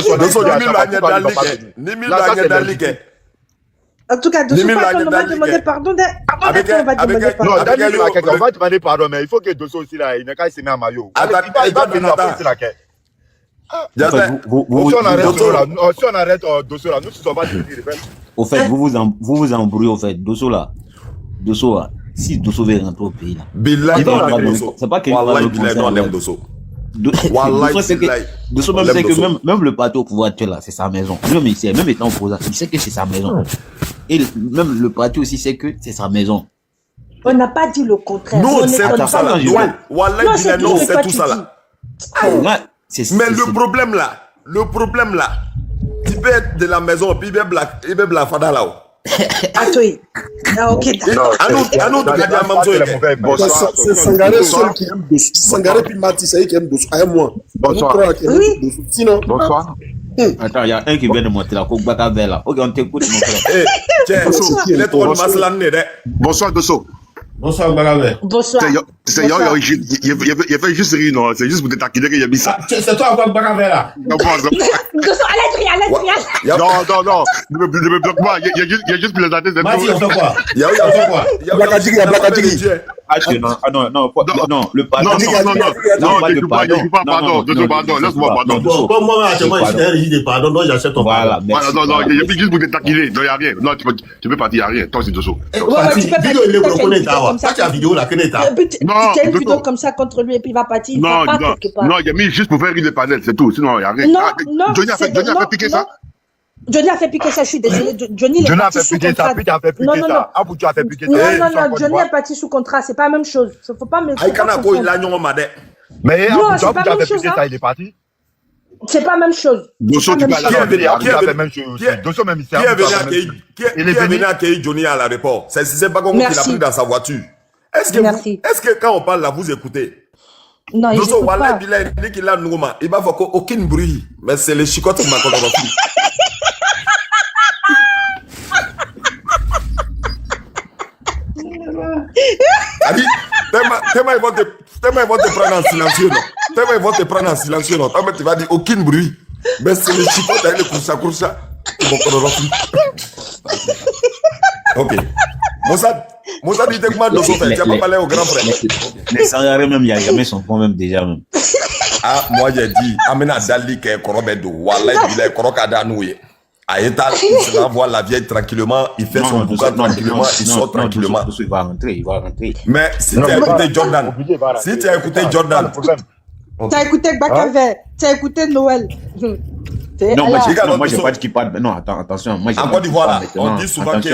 en tout cas, Dosso, on va demander pardon. On va demander pardon, mais il faut que Dosso aussi, là, il n'a qu'à se mettre en maillot. Il va venir après, là. Si on arrête Dosso, là, nous, si on va dire. Au fait, vous vous embrouillez, au fait. Dosso, là. Si Dosso veut rentrer au pays, là. C'est pas qu'il va le Dosso. Dosso même sait que même le parti au pouvoir actuel, là, c'est sa maison. Même étant opposant, il sait que c'est sa maison. Et même le parti aussi sait que c'est sa maison. On n'a pas dit le contraire. Non, c'est tout ça là. Non, c'est tout ça là. Mais le problème là, tu peux être de la maison, puis il peut black fada là-haut. Ah, ok. C'est Sangaré seul qui aime Dosso. Sangaré puis Mati, c'est qui aime Dosso. Moi. Bonsoir. Sinon. Bonsoir. Attends, il y a un qui vient de monter là. Ok, on t'écoute, mon frère. Bonsoir, Dosso. Bonsoir, Bagabé. Bonsoir. C'est il fait juste rire, non? C'est juste pour te taquiner qu'il y a mis ça. C'est toi, Bagabé, là. Dosso, allez, Non. Ne me bloque pas. Il y a juste plaisanté. Mati, on fait quoi? Il y a Blakadjiri. Non, le pardon. Pardon, laisse-moi pardon. Comme moi, actuellement, je suis un régime de pardon, donc j'achète ton pardon. Non, il y a juste pour te taquiner. Non, il n'y a rien. Non, tu peux partir, il n'y a rien. Toi, c'est Dosso. Vidéo, il est reconnaît, ça, tu as vidéo là, que t'as. Tu as une vidéo comme ça contre lui et puis il va partir. Non, il a mis juste pour faire rire les panels, c'est tout. Sinon, il n'y a rien. Non. Johnny a fait piquer ça? Johnny a fait piquer ça, je suis désolé. Johnny a fait piquer ça, puis tu as fait piquer ça. Ah, tu as fait piquer ça. Non, Johnny est parti sous contrat, c'est pas la même chose. Il ne faut pas me. Mais tu as fait piquer ça, il est parti. C'est pas la même chose. Dosso, tu vas la même chose. Dosso, même ici. Qui est venu accueillir Johnny à l'aéroport? C'est pas comme qu'il a pris dans sa voiture. Est-ce que quand on parle là, vous écoutez? Non, il écoute pas. Il va faire aucun bruit. Mais c'est les chicottes qui m'accordent. Tellement ils vont te prendre en silencieux, non? Tu vas dire aucun bruit. Mais c'est les chicottes avec les coursa qui vont prendre. Ok. Moussa dit que moi, Dosso fait, tu n'as pas parlé au grand frère. Mais Sangaré même, il n'y a jamais son point même déjà même. Ah, moi j'ai dit, Amena Dali qui est Korobedo, Wallah, il est Korokada Nouye. à Étal, il va voir la vieille tranquillement, il fait son boucan tranquillement, il sort tranquillement. Il va rentrer. Mais si tu as écouté Jordan, tu as écouté Bakaver, tu as écouté Noël. Non, moi j'ai pas dit qu'il parle. Non, attention. Moi, en Côte d'Ivoire, on dit souvent que...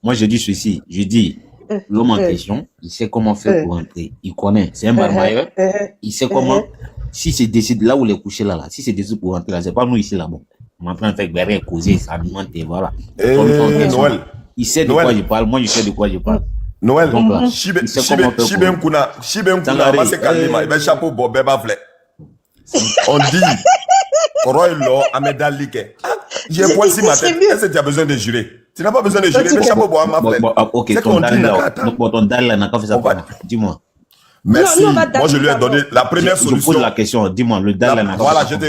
Moi, je dis ceci. Je dis, l'homme en question, il sait comment faire pour rentrer. Il connaît. C'est un barmailleur. Il sait comment... Si c'est décidé là où il est couché là, si c'est décidé pour rentrer là, c'est pas nous ici là-bas. On est en train de faire berrer, causer, s'alimenter, voilà. Noël. Il sait de quoi je parle. Moi, je sais de quoi je parle. Noël. Shibem Kuna va se calmer. Il va chapeau bobé bafle. On dit... Koroilo Amedalike. J'ai un point si ma tête. Est-ce que tu as besoin de jurer? Tu n'as pas besoin de jurer. Mais chapeau bois ma flemme. Ok, ton dalle n'a pas fait ça. Dis-moi. Merci. Moi, je lui ai donné la première solution. Je pose la question. Dis-moi, le dalle n'a pas fait ça. Voilà, je te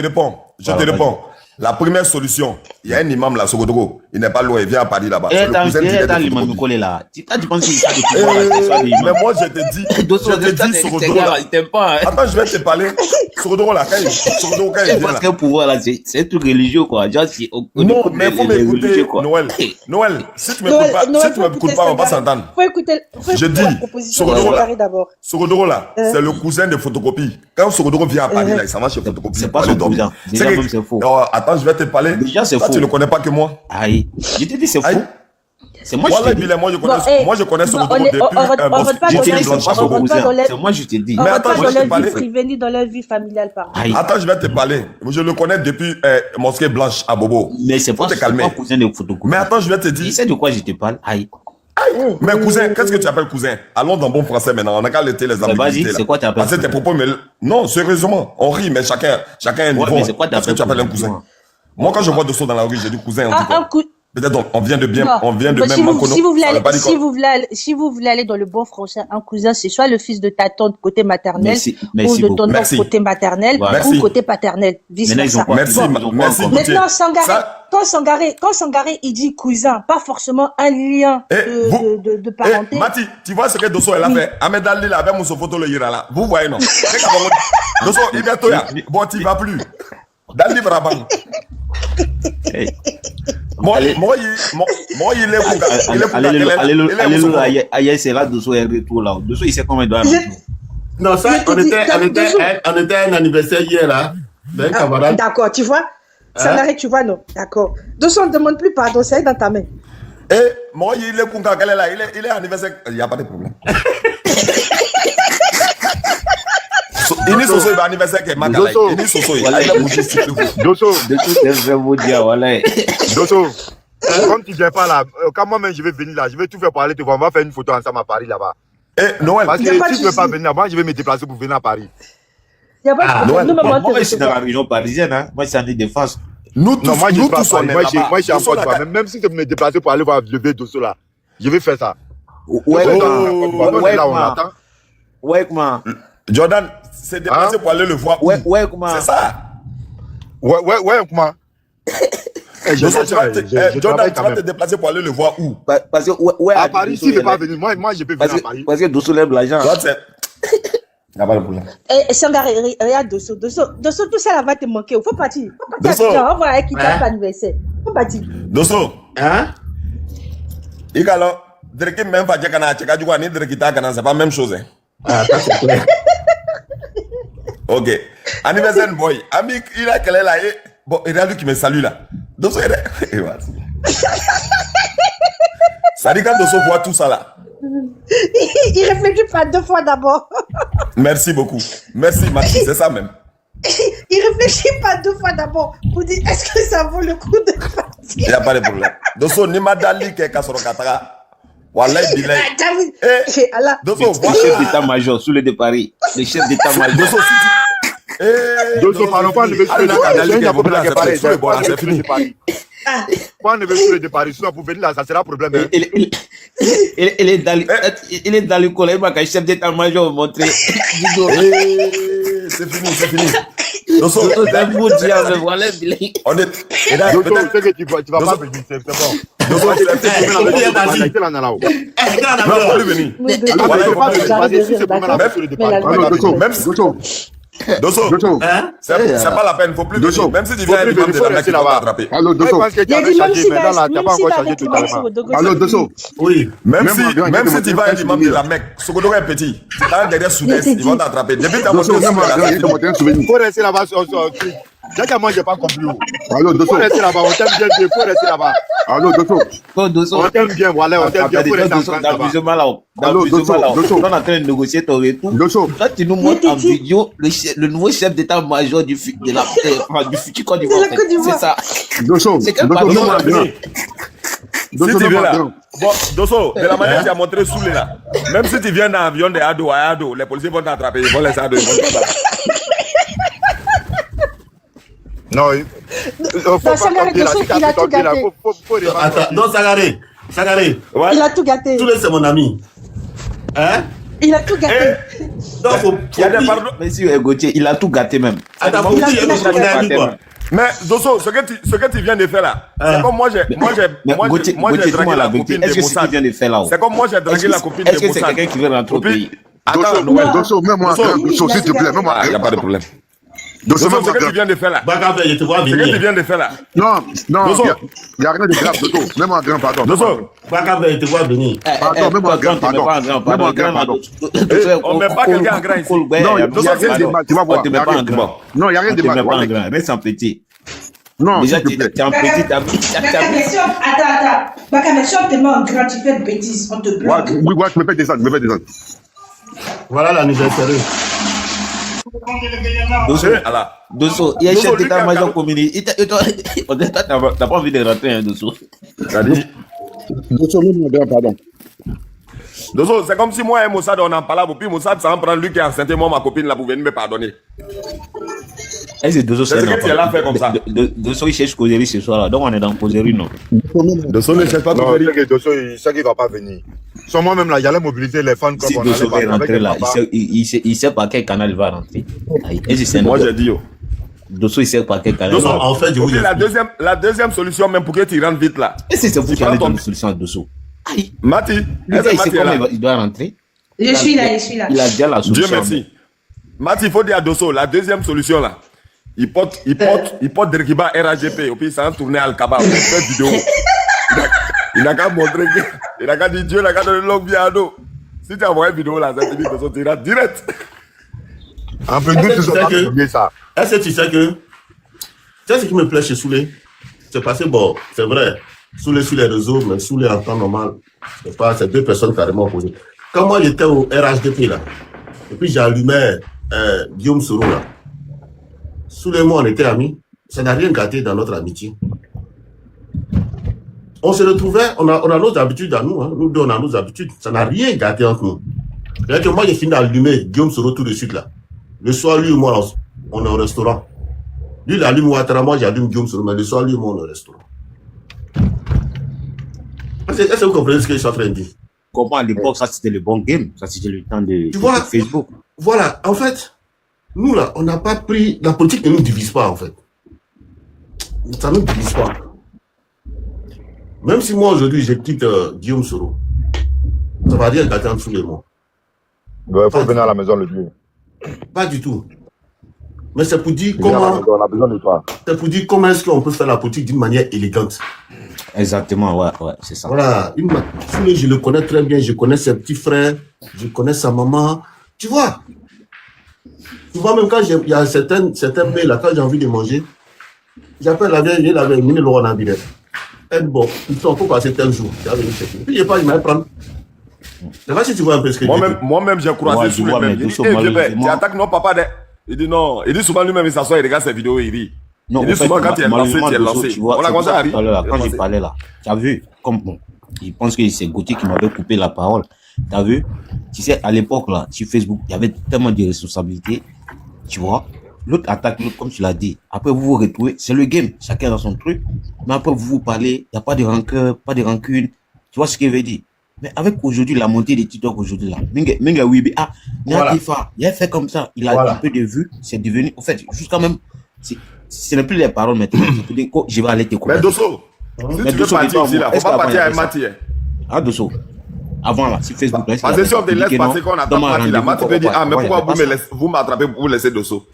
réponds. La première solution, il y a un imam là, Sogodoro. Il n'est pas loin, il vient à Paris là-bas. C'est le cousin de l'imam Nicolé là. Tu penses qu'il a des mais moi, je te dis, Sogodoro là. Il t'aime pas. Attends, je vais te parler. Sogodoro là, quand il vient là. Parce que pouvoir là, c'est un truc religieux quoi. Non, mais il faut m'écouter, Noël. Si tu m'écoutes pas, on va s'entendre. Faut écouter. Je dis, Sogodoro là, c'est le cousin de photocopie. Quand Sogodoro vient à Paris là, il s'en va chez photocopie. C'est pas son cousin. C'est faux. Attends, je vais te parler. Déjà, c'est faux. Tu ne connais pas que moi. Aïe. Je te dis, c'est faux. C'est moi, je connais son depuis c'est moi, je te dis. Mais attends, je vais te parler. Privés dans leur vie familiale, pardon. Attends, je vais te parler. Je le connais depuis Mosquée Blanche à Bobo. Mais c'est pas cousin de photocopie. Mais attends, je vais te dire. Tu sais de quoi je te parle? Aïe. Mais cousin, qu'est-ce que tu appelles cousin? Allons dans bon français maintenant. On n'a qu'à laisser les ambiguïtés. C'est quoi tu appelles? Parce que tes propos, mais non, sérieusement, on rit, mais chacun a un niveau. Qu'est-ce que tu appelles un cousin? Moi, quand je vois Dosso dans la rue, j'ai dit cousin. Peut-être on vient de même si vous voulez aller dans le bon français, un cousin, c'est soit le fils de ta tante côté maternel ou de ton oncle côté maternel ou côté paternel. Vice versa. Merci. Maintenant, quand Sangaré, il dit cousin, pas forcément un lien de parenté. Mati, tu vois ce que Dosso elle a fait? Ahmed Ali là, avec mon photo le ira là. Vous voyez non? Dosso, il vient toi. Bon, tu vas plus. Dans le livre à Bang. Moi, il est Alléluia, c'est là, Dosso est retour là. Dosso, il sait comment il doit. Non, ça, on était un anniversaire hier là. D'accord, tu vois? Ça n'arrête, tu vois, non? D'accord. Dosso, on ne demande plus pardon, c'est dans ta main. Moi, il est Kunga, là, il est anniversaire. Il n'y a pas de problème. Il est Soso, il va anniversaire qui est Makala. Il est Soso, il a bougé s'il te plaît. Dosso, c'est vraiment dire, voilà. Dosso, comme tu ne viens pas là, quand moi-même je vais venir là, je vais tout faire pour aller te voir. On va faire une photo ensemble à Paris là-bas. Noël. Parce que si tu ne veux pas venir là-bas, je vais me déplacer pour venir à Paris. Il n'y a pas de problème. Moi, je suis dans la région parisienne, hein. Moi, c'est en Ile-de-France. Nous tous, moi, je suis en Côte d'Ivoire. Même si tu veux me déplacer pour aller voir lever Dosso là, je vais faire ça. Ouais, comment? Jordan, c'est déplacé pour aller le voir. Ouais, comment? C'est ça. Ouais, comment? Jordan, tu vas te déplacer pour aller le voir où? Parce que, à Paris, s'il ne veut pas venir, moi, je peux venir à Paris. Parce que Dosso lève l'argent. Il n'y a pas de problème. Sangaré, regarde Dosso, tout ça là va te manquer. Faut partir. On va avec qui t'a pas anniversaire. Faut partir. Dosso. Hein? Igalo, Dreki même pas Djakana, Tchekadjouani, ni Dreki Takana, c'est pas la même chose. Ah, ça c'est clair. Ok. Anniversaire boy. Ami, il a quelle est là? Bon, il y a lui qui me salue là. Dosso, il est. Ça dit quand Dosso voit tout ça là. Il réfléchit pas deux fois d'abord. Merci beaucoup. Merci, Mathis, c'est ça même. Il réfléchit pas deux fois d'abord pour dire est-ce que ça vaut le coup de partir. Il n'y a pas de problème. Dosso, ni madali ke kasoro katara. Wallahi bilay. Dosso, le chef d'état-major sous le de Paris. Le chef d'état-major. Dosso, Dosso, parlons pas de Quand on veut sur le Paris, sinon pour venir là, ça sera un problème. Il est dans le collège, le chef d'état-major montrer. C'est fini. Dosso, c'est un beau diable, voilà. On est. Dosso, tu sais que tu vas pas venir, c'est bon. Dosso, Dosso, c'est pas la peine, faut plus venir. Même si tu viens, il faut rester là-bas. Allô, Dosso. Il a dit même si tu n'as pas encore changé tout à l'heure. Allô, Dosso. Oui. Même si tu vas être l'imam de la Mecque, Sokodo est petit. T'as derrière Soudès, ils vont t'attraper. Depuis ta montée, il faut rester là-bas sur truc. Déjà, moi, j'ai pas compris. Allô, Dosso. Faut rester là-bas, on t'aime bien, faut rester là-bas. Allô, Dosso. On t'aime bien, voilà, on t'aime bien, faut rester là-bas. Allô, Dosso. On est en train de négocier ton retour. Dosso. Toi, tu nous montres en vidéo le nouveau chef d'état-major du futur Côte d'Ivoire. C'est ça. Dosso. Si tu viens là, bon, Dosso, de la manière que tu as montré Soulé là, même si tu viens dans l'avion de Ado à Ado, les policiers vont t'attraper, ils vont laisser Ado, ils vont t'attraper. Non, Sagaré, il a tout gâté. Non, Sagaré. Il a tout gâté. Tous les c'est mon ami. Hein? Il a tout gâté. Non, il y a des pardons. Monsieur Gauthier, il a tout gâté même. Mais Dosso, ce que tu viens de faire là, c'est comme moi j'ai dragué la copine de Moussa. C'est comme moi j'ai dragué la copine de Moussa. Est-ce que c'est quelqu'un qui veut rentrer au pays? Attends, Dosso, mets-moi Dosso, s'il te plaît, mets-moi. Il n'y a pas de problème. Dosso, ce que tu viens de faire là. Je te vois venir. Ce que tu viens de faire là. Non, il n'y a rien de grave, Dosso. Mets-moi un grand pardon. Dosso. Je te vois venir. Pardon, mets-moi un grand pardon. Mets-moi un grand pardon. On ne met pas quelqu'un en grand ici. Non, il n'y a rien de mal, tu vas voir. Non, il n'y a rien de mal. Reste en petit. Non, déjà, tu es un petit. Attends. Bakame, si on te met en grand, tu fais de bêtises, on te bloque. Oui, je me fais descendre, Voilà l'anniversaire. Dosso, il y a un chef d'état-major communiste. Toi, t'as pas envie de rentrer, Dosso. Dosso, pardon. Dosso, c'est comme si moi et Moussad, on en parlait, puis Moussad, ça en prend lui qui a enceinté moi, ma copine, là, pour venir me pardonner. Est-ce que Dosso, c'est ce que tu as fait comme ça? Dosso, il cherche causerie ce soir, là. Donc, on est dans causerie, non? Dosso ne cherche pas causerie. Dosso, il sait qu'il ne va pas venir. Sur moi-même, là, il y a la mobilité, les fans, comme si Dosso va rentrer là, il sait par quel canal il va rentrer. Moi, j'ai dit, Dosso, il sait par quel canal. Non, en fait, la deuxième solution, même pour que tu rentres vite là. Est-ce que c'est vous qui allez donner une solution à Dosso? Mati, il doit rentrer. Je suis là. Il a déjà la solution. Dieu merci. Mati, il faut dire à Dosso, la deuxième solution là. Il porte Derkiba RAGP, et puis il s'en tourné à Al-Kaba, il fait vidéo. Il n'a qu'à montrer il n'a qu'à dire Dieu, il n'a qu'à donner longue vie à nous. Si tu envoies une vidéo là, ça te dit que ça tira direct. En plus, nous, tu sais ça. Est-ce que tu sais que. Tu sais ce qui me plaît chez Soulé? C'est parce que, bon, c'est vrai, Soulé sur les réseaux, mais Soulé en temps normal, c'est deux personnes carrément opposées. Quand moi j'étais au RHDP là, et puis j'allumais Guillaume Soro là, Soulé et moi on était amis, ça n'a rien gâté dans notre amitié. On se retrouvait, on a nos habitudes à nous, hein. Nous deux on a nos habitudes, ça n'a rien gâté entre nous. C'est-à-dire que moi j'ai fini d'allumer Guillaume Soro tout de suite là. Le soir, lui et moi, on est au restaurant. Lui, il allume Ouattara, moi j'allume Guillaume Soro, mais le soir, lui et moi, on est au restaurant. Est-ce que vous comprenez ce que je suis en train de dire? Comment à l'époque, ça c'était le bon game, ça c'était le temps de Facebook. Voilà, en fait, nous là, on n'a pas pris, la politique ne nous divise pas en fait. Ça ne nous divise pas. Même si moi aujourd'hui je quitte Guillaume Soro, ça va rien gâter entre tous les mots. Il faut venir à la maison le Dieu. Pas du tout. Mais c'est pour dire comment. On a besoin de toi. C'est pour dire comment est-ce qu'on peut faire la politique d'une manière élégante. Exactement, ouais, c'est ça. Voilà, je le connais très bien, je connais ses petits frères, je connais sa maman. Tu vois même quand il y a certains mets là, quand j'ai envie de manger, j'appelle la vieille, la vieille, mine l'on a bien. Bon, il faut passer tel jour. Puis il m'allait prendre. Je sais pas si tu vois un peu ce que moi-même, j'ai croisé sous le même. Il dit, tu attaques non, papa. Il dit non. Il dit souvent lui-même, il s'assoit, il regarde ses vidéos, il rit. Non, il dit souvent quand il est lancé, tu es lancé. On a commencé à rire. Quand j'ai parlé là, tu as vu, comme bon, il pense que c'est Gauthier qui m'avait coupé la parole. Tu as vu, tu sais, à l'époque là, sur Facebook, il y avait tellement de responsabilités. Tu vois, l'autre attaque l'autre, comme tu l'as dit. Après, vous vous retrouvez, c'est le game, chacun dans son truc. Mais après, vous parlez, il n'y a pas de rancœur, pas de rancune. Tu vois ce qu'il veut dire? Mais avec aujourd'hui, la montée des TikTok aujourd'hui là, Minga Wibi, il a fait comme ça, il a un peu de vues, c'est devenu, en fait, jusqu'à même, ce n'est plus les paroles maintenant, je vais aller te couper. Mais Dosso, si tu veux partir ici là, faut pas partir à Mati. Ah, Dosso. Avant là, sur Facebook. Parce que si on te laisse passer qu'on attend Mati là, Mati peut dire, ah, mais pourquoi vous m'attrapez pour vous laisser Dosso?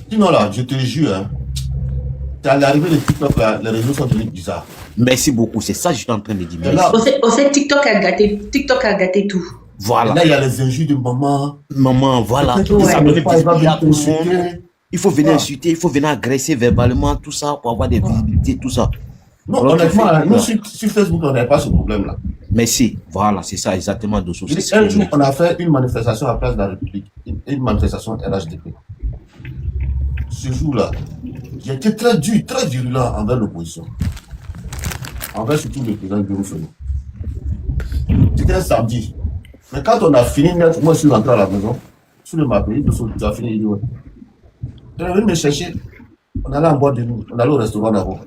Sinon là, je te jure, hein, c'est à l'arrivée de TikTok là, les réseaux sont devenus bizarres. Merci beaucoup, c'est ça que je suis en train de dire. Au fait, TikTok a gâté tout. Voilà. Et là, il y a les injures de maman. Maman, voilà. Il faut venir insulter, il faut venir agresser verbalement, tout ça, pour avoir des visibilités, tout ça. Non, honnêtement, nous, sur Facebook, on n'avait pas ce problème-là. Mais si, voilà, c'est ça exactement, Dosso. Un jour, on a fait une manifestation à Place de la République, une manifestation RHDP. Ce jour-là, j'ai été très dur, très virulent envers l'opposition. Envers surtout le président Guillaume. C'était un samedi. Mais quand on a fini, moi je suis rentré à la maison, sur le mapé, tu as fini, il dit ouais. Il est venu me chercher, on allait en boîte de nuit, on allait au restaurant d'abord.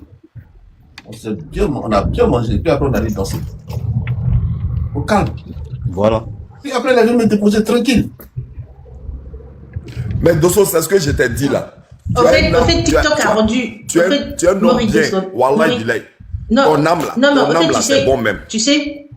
On a bien mangé, puis après on allait danser. Au calme. Voilà. Puis après il est venu me déposer tranquille. Mais Dosso, c'est ce que je t'ai dit là. En fait, TikTok a rendu. Tu es un homme bien. Wallah, il est. Ton âme là. Non, mais ton en âme fait, là, c'est bon même. Tu sais,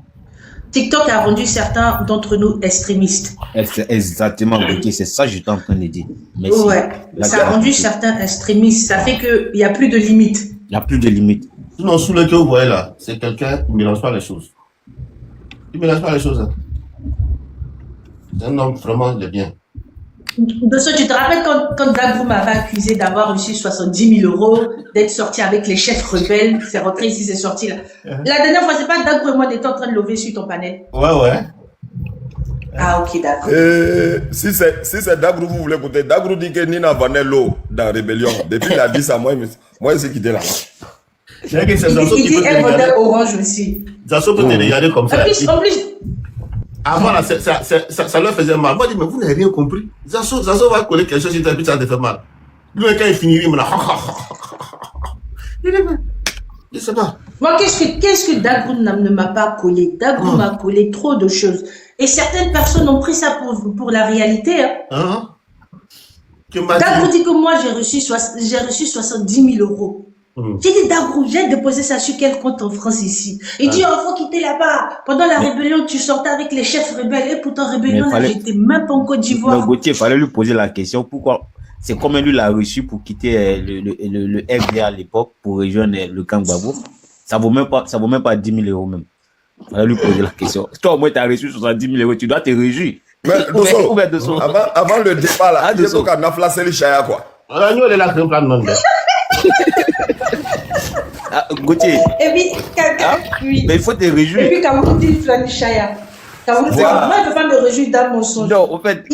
TikTok a rendu certains d'entre nous extrémistes. Exactement, ok, c'est ça que j'étais en train de dire. Merci. Ouais, ça a rendu certains extrémistes. Ça fait qu'il n'y a plus de limites. Il n'y a plus de limites. Sinon, sous le que vous voyez là, c'est quelqu'un qui ne mélange pas les choses. Il ne mélange pas les choses. Hein. C'est un homme vraiment de bien. Dosso, tu te rappelles quand Dagrou m'avait accusé d'avoir reçu 70 000 euros, d'être sorti avec les chefs rebelles, c'est rentré ici, c'est sorti là. La dernière fois, c'est pas Dagrou et moi on était en train de lever sur ton panel. Ouais. Ah ok, d'accord. Si c'est Dagrou, vous voulez écouter, Dagrou dit que Nina vendait l'eau dans Rébellion. Depuis il a dit ça, moi il s'est quitté là. Il dit elle vendait orange aussi. Zasso peut te regarder comme ça. En plus, avant, là, ça leur faisait mal. Moi, je dis, mais vous n'avez rien compris. Zasso va coller quelque chose, et puis ça te fait mal. Lui, quand il finit, il me l'a. Je sais pas. Moi, qu'est-ce que Dagrou ne m'a pas collé? Dagrou m'a collé trop de choses. Et certaines personnes ont pris ça pour la réalité. Hein. Dagrou dit que moi, j'ai reçu 70 000 euros. J'ai dit, Dagrou, j'ai déposé ça sur quel compte en France ici? Il dit, oh, faut quitter là-bas. Pendant la rébellion, tu sortais avec les chefs rebelles. Et pourtant, rébellion, là, j'étais même pas en Côte d'Ivoire. Non, Gauthier, il fallait lui poser la question. Pourquoi? C'est combien lui l'a reçu pour quitter le FDA à l'époque pour rejoindre le camp Gbagbo? Ça vaut même pas 10 000 euros même. Il fallait lui poser la question. Toi, au moins, tu as reçu 70 000 euros. Tu dois te réjouir. Mais, Dosso, avant le départ, là, il faut qu'on a placé les chaya, quoi. Nous, on est là, c'est un plan de monde. Gauthier. Et puis, oui. Mais il faut te réjouir. Et puis, quand vous dites Flanichaya, moi, je ne peux pas me réjouir dans mon son. Non, au fait,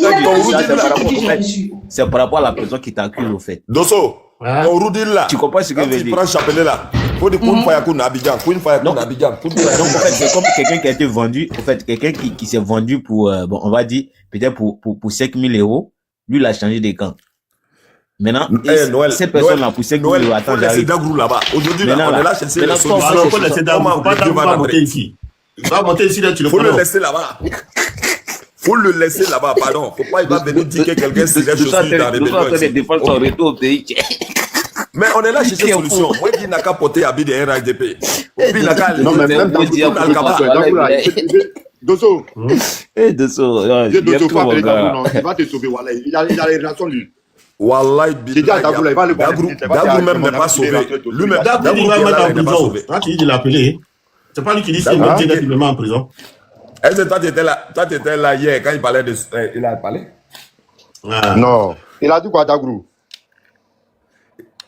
c'est par rapport à la personne qui t'accuse, au fait. Dosso, on roudit là. Tu comprends ce que je veux dire? Tu prends chapelet là. Faut dire Koun Fayakoun Abidjan. Koun Fayakoun Abidjan. Donc, en fait, c'est comme quelqu'un qui a été vendu. En fait, quelqu'un qui s'est vendu pour, bon, on va dire, peut-être pour 5 000 euros. Lui, il a changé de camp. Maintenant, cette personne-là, pour 5 000 euros, attends, j'arrive. Dagrou là-bas. Aujourd'hui, on est là chercher les solutions. Il faut laisser Dagrou. Pas monter ici. Il va monter ici, là, tu le faut le laisser là-bas. Faut le laisser là-bas, pardon. Faut pas, il va venir dire que quelqu'un s'est chaussures dans les retour au pays. Mais on est là chercher des solutions. Moi, il n'a qu'à porter habit de RHDP. Puis, il n'a qu'à... Non, mais même dans Dosso. Dosso, il va te sauver, Wallah. Il a les relations, lui. Wallah, Dagrou même n'est pas sauvé. Lui-même, Dagrou va mettre en prison. Quand tu dis de l'appeler, c'est pas lui qui dit c'est le qui le met en prison. Est-ce que toi, tu étais là hier quand il parlait de... Il a parlé? Non. Il a dit quoi, Dagrou?